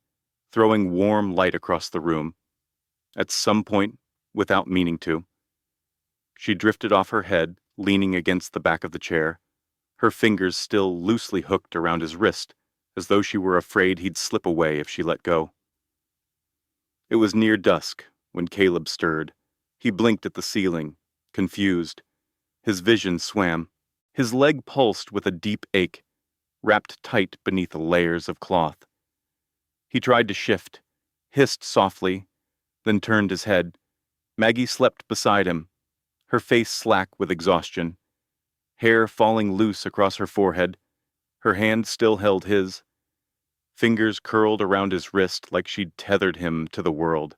A: throwing warm light across the room. At some point, without meaning to, she drifted off her head, leaning against the back of the chair, her fingers still loosely hooked around his wrist, as though she were afraid he'd slip away if she let go. It was near dusk when Caleb stirred. He blinked at the ceiling, confused. His vision swam. His leg pulsed with a deep ache, wrapped tight beneath the layers of cloth. He tried to shift, hissed softly, then turned his head. Maggie slept beside him, her face slack with exhaustion, hair falling loose across her forehead. Her hand still held his, fingers curled around his wrist like she'd tethered him to the world.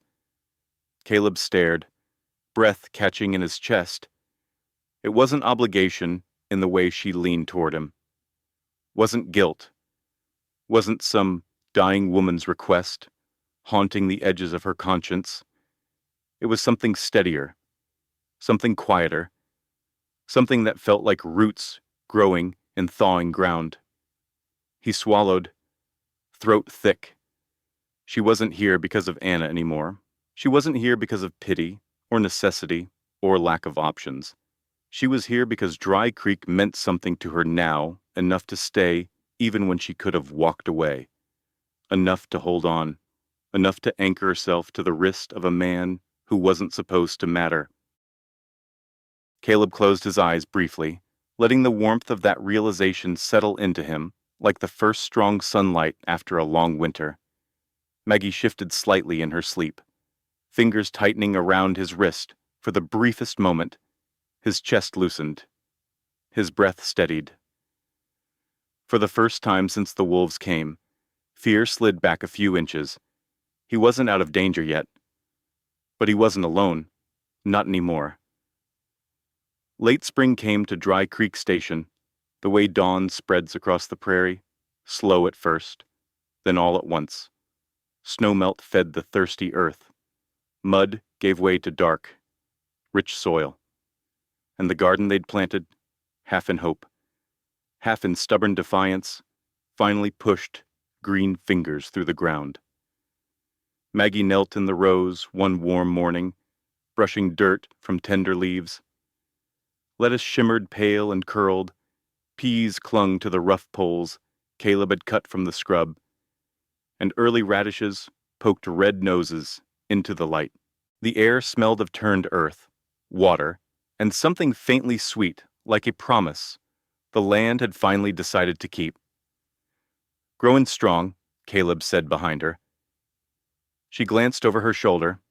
A: Caleb stared, breath catching in his chest. It wasn't obligation in the way she leaned toward him. Wasn't guilt. Wasn't some dying woman's request, haunting the edges of her conscience. It was something steadier, something quieter, something that felt like roots growing in thawing ground. He swallowed, throat thick. She wasn't here because of Anna anymore. She wasn't here because of pity, or necessity, or lack of options. She was here because Dry Creek meant something to her now, enough to stay even when she could have walked away. Enough to hold on, enough to anchor herself to the wrist of a man who wasn't supposed to matter. Caleb closed his eyes briefly, letting the warmth of that realization settle into him like the first strong sunlight after a long winter. Maggie shifted slightly in her sleep, fingers tightening around his wrist for the briefest moment. His chest loosened. His breath steadied. For the first time since the wolves came, fear slid back a few inches. He wasn't out of danger yet. But he wasn't alone. Not anymore. Late spring came to Dry Creek Station, the way dawn spreads across the prairie, slow at first, then all at once. Snowmelt fed the thirsty earth. Mud gave way to dark, rich soil. And the garden they'd planted, half in hope, half in stubborn defiance, finally pushed green fingers through the ground. Maggie knelt in the rows one warm morning, brushing dirt from tender leaves. Lettuce shimmered pale and curled. Peas clung to the rough poles Caleb had cut from the scrub, and early radishes poked red noses into the light. The air smelled of turned earth, water, and something faintly sweet, like a promise the land had finally decided to keep. "Growing strong," Caleb said behind her. She glanced over her shoulder.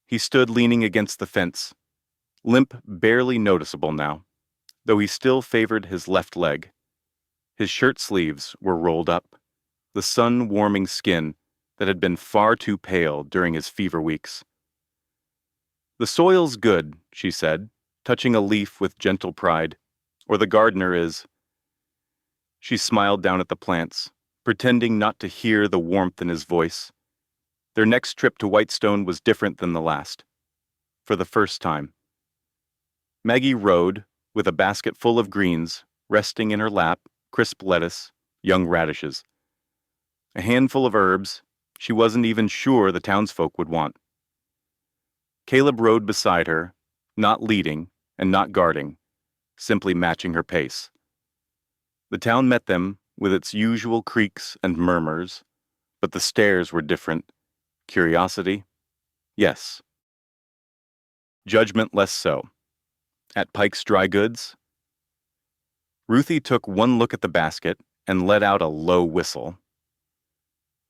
A: He stood leaning against the fence, limp barely noticeable now, though he still favored his left leg. His shirt sleeves were rolled up, the sun-warming skin that had been far too pale during his fever weeks. "The soil's good," she said, touching a leaf with gentle pride, "or the gardener is." She smiled down at the plants, pretending not to hear the warmth in his voice. Their next trip to Whitestone was different than the last. For the first time. Maggie rode, with a basket full of greens, resting in her lap, crisp lettuce, young radishes. A handful of herbs she wasn't even sure the townsfolk would want. Caleb rode beside her, not leading and not guarding, simply matching her pace. The town met them with its usual creaks and murmurs, but the stares were different. Curiosity? Yes. Judgment less so. At Pike's Dry Goods? Ruthie took one look at the basket and let out a low whistle.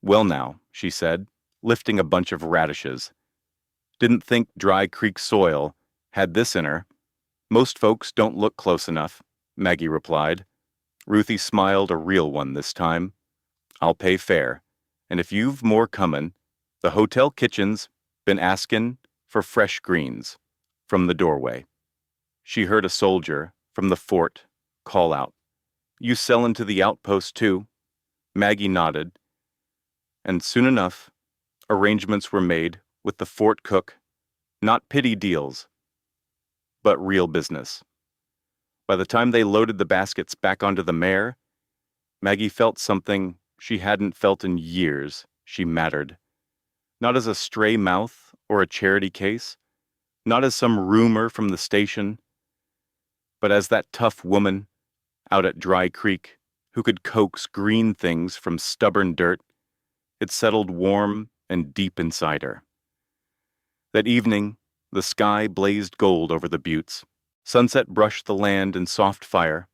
A: "Well now," she said, lifting a bunch of radishes. "Didn't think Dry Creek soil had this in her. Most folks don't look close enough," Maggie replied. Ruthie smiled, a real one this time. "I'll pay fair, and if you've more comin', the hotel kitchen's been askin' for fresh greens," from the doorway. She heard a soldier from the fort call out, "You sellin' to the outpost too?" Maggie nodded, and soon enough, arrangements were made with the fort cook, not pity deals, but real business. By the time they loaded the baskets back onto the mare, Maggie felt something she hadn't felt in years. She mattered. Not as a stray mouth or a charity case, not as some rumor from the station, but as that tough woman out at Dry Creek who could coax green things from stubborn dirt. It settled warm and deep inside her. That evening, the sky blazed gold over the buttes. Sunset brushed the land in soft fire,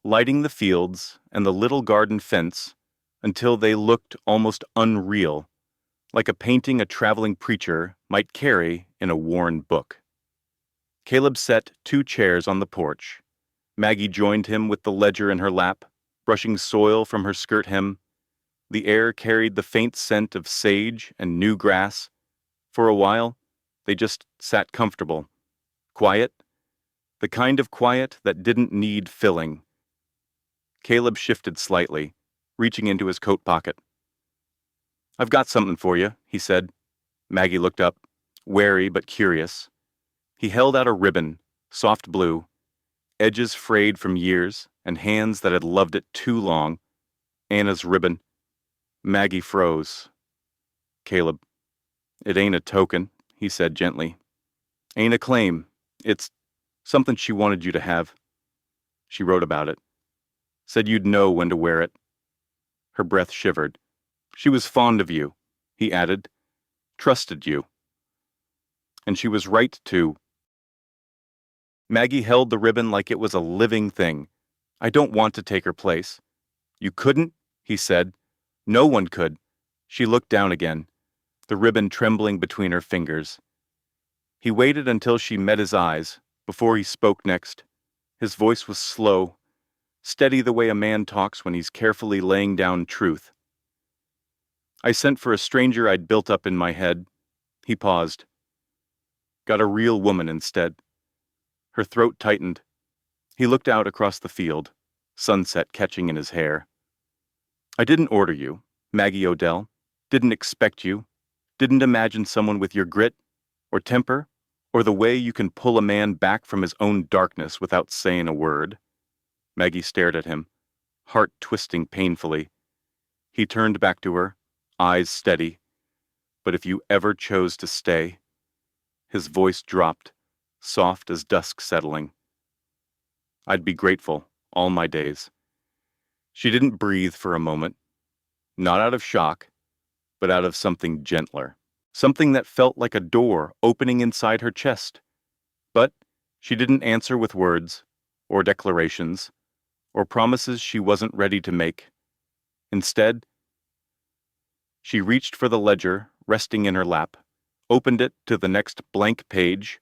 A: lighting the fields and the little garden fence until they looked almost unreal, like a painting a traveling preacher might carry in a worn book. Caleb set 2 chairs on the porch. Maggie joined him with the ledger in her lap, brushing soil from her skirt hem. The air carried the faint scent of sage and new grass. For a while, they just sat comfortable, quiet, the kind of quiet that didn't need filling. Caleb shifted slightly, reaching into his coat pocket. "I've got something for you," he said. Maggie looked up, wary but curious. He held out a ribbon, soft blue, edges frayed from years and hands that had loved it too long. Anna's ribbon. Maggie froze. "Caleb, it ain't a token," he said gently. "Ain't a claim. It's something she wanted you to have. She wrote about it. Said you'd know when to wear it." Her breath shivered. "She was fond of you," he added. "Trusted you. And she was right to." Maggie held the ribbon like it was a living thing. "I don't want to take her place." "You couldn't?" he said. "No one could." She looked down again, the ribbon trembling between her fingers. He waited until she met his eyes before he spoke next. His voice was slow, steady the way a man talks when he's carefully laying down truth. "I sent for a stranger I'd built up in my head." He paused. "Got a real woman instead." Her throat tightened. He looked out across the field, sunset catching in his hair. "I didn't order you, Maggie Odell. Didn't expect you. Didn't imagine someone with your grit, or temper, or the way you can pull a man back from his own darkness without saying a word." Maggie stared at him, heart twisting painfully. He turned back to her, eyes steady. "But if you ever chose to stay..." His voice dropped, soft as dusk settling. I'd be grateful all my days. She didn't breathe for a moment, not out of shock, but out of something gentler. Something that felt like a door opening inside her chest. But she didn't answer with words, or declarations, or promises she wasn't ready to make. Instead, she reached for the ledger resting in her lap, opened it to the next blank page,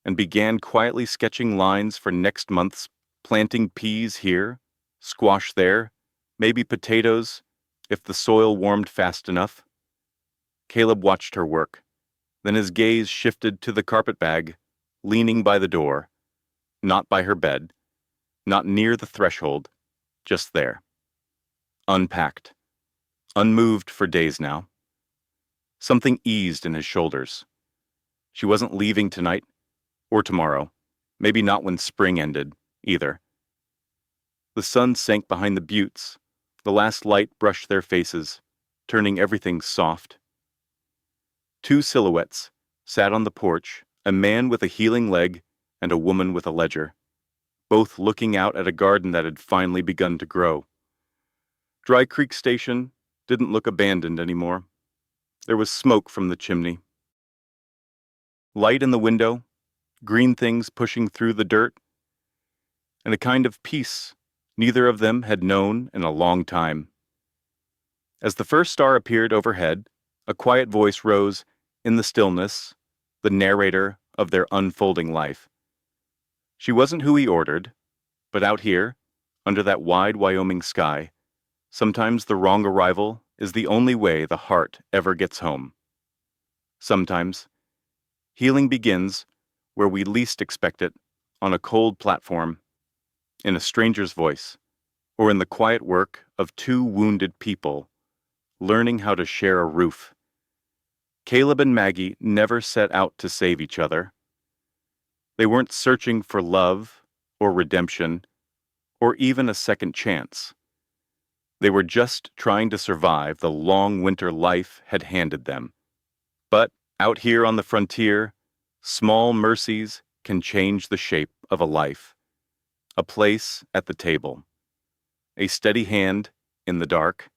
A: and began quietly sketching lines for next month's planting peas here, squash there, maybe potatoes, if the soil warmed fast enough. Caleb watched her work. Then his gaze shifted to the carpetbag, leaning by the door, not by her bed, not near the threshold, just there. Unpacked. Unmoved for days now. Something eased in his shoulders. She wasn't leaving tonight, or tomorrow, maybe not when spring ended, either. The sun sank behind the buttes. The last light brushed their faces, turning everything soft. Two silhouettes sat on the porch, a man with a healing leg and a woman with a ledger, both looking out at a garden that had finally begun to grow. Dry Creek Station didn't look abandoned anymore. There was smoke from the chimney. Light in the window, green things pushing through the dirt, and a kind of peace neither of them had known in a long time. As the first star appeared overhead, a quiet voice rose in the stillness, the narrator of their unfolding life. She wasn't who he ordered, but out here, under that wide Wyoming sky, sometimes the wrong arrival is the only way the heart ever gets home. Sometimes, healing begins where we least expect it, on a cold platform, in a stranger's voice, or in the quiet work of two wounded people learning how to share a roof. Caleb and Maggie never set out to save each other. They weren't searching for love or redemption or even a second chance. They were just trying to survive the long winter life had handed them. But out here on the frontier, small mercies can change the shape of a life. A place at the table. A steady hand in the dark.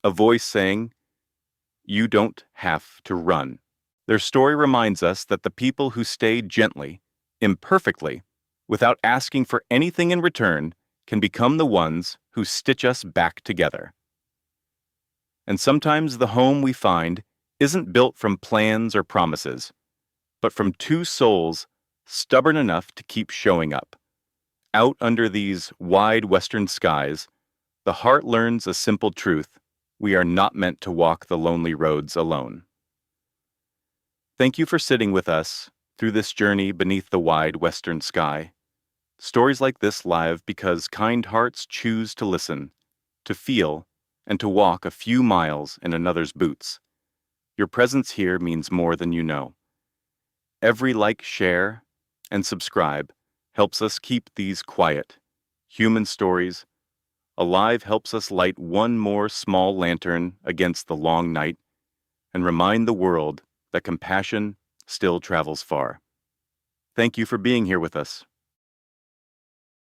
A: A voice saying, "You don't have to run." Their story reminds us that the people who stay gently, imperfectly, without asking for anything in return, can become the ones who stitch us back together. And sometimes the home we find isn't built from plans or promises, but from two souls stubborn enough to keep showing up. Out under these wide western skies, the heart learns a simple truth: we are not meant to walk the lonely roads alone. Thank you for sitting with us through this journey beneath the wide western sky. Stories like this live because kind hearts choose to listen, to feel, and to walk a few miles in another's boots. Your presence here means more than you know. Every like, share, and subscribe helps us keep these quiet, human stories alive, helps us light one more small lantern against the long night, and remind the world that compassion still travels far. Thank you for being here with us.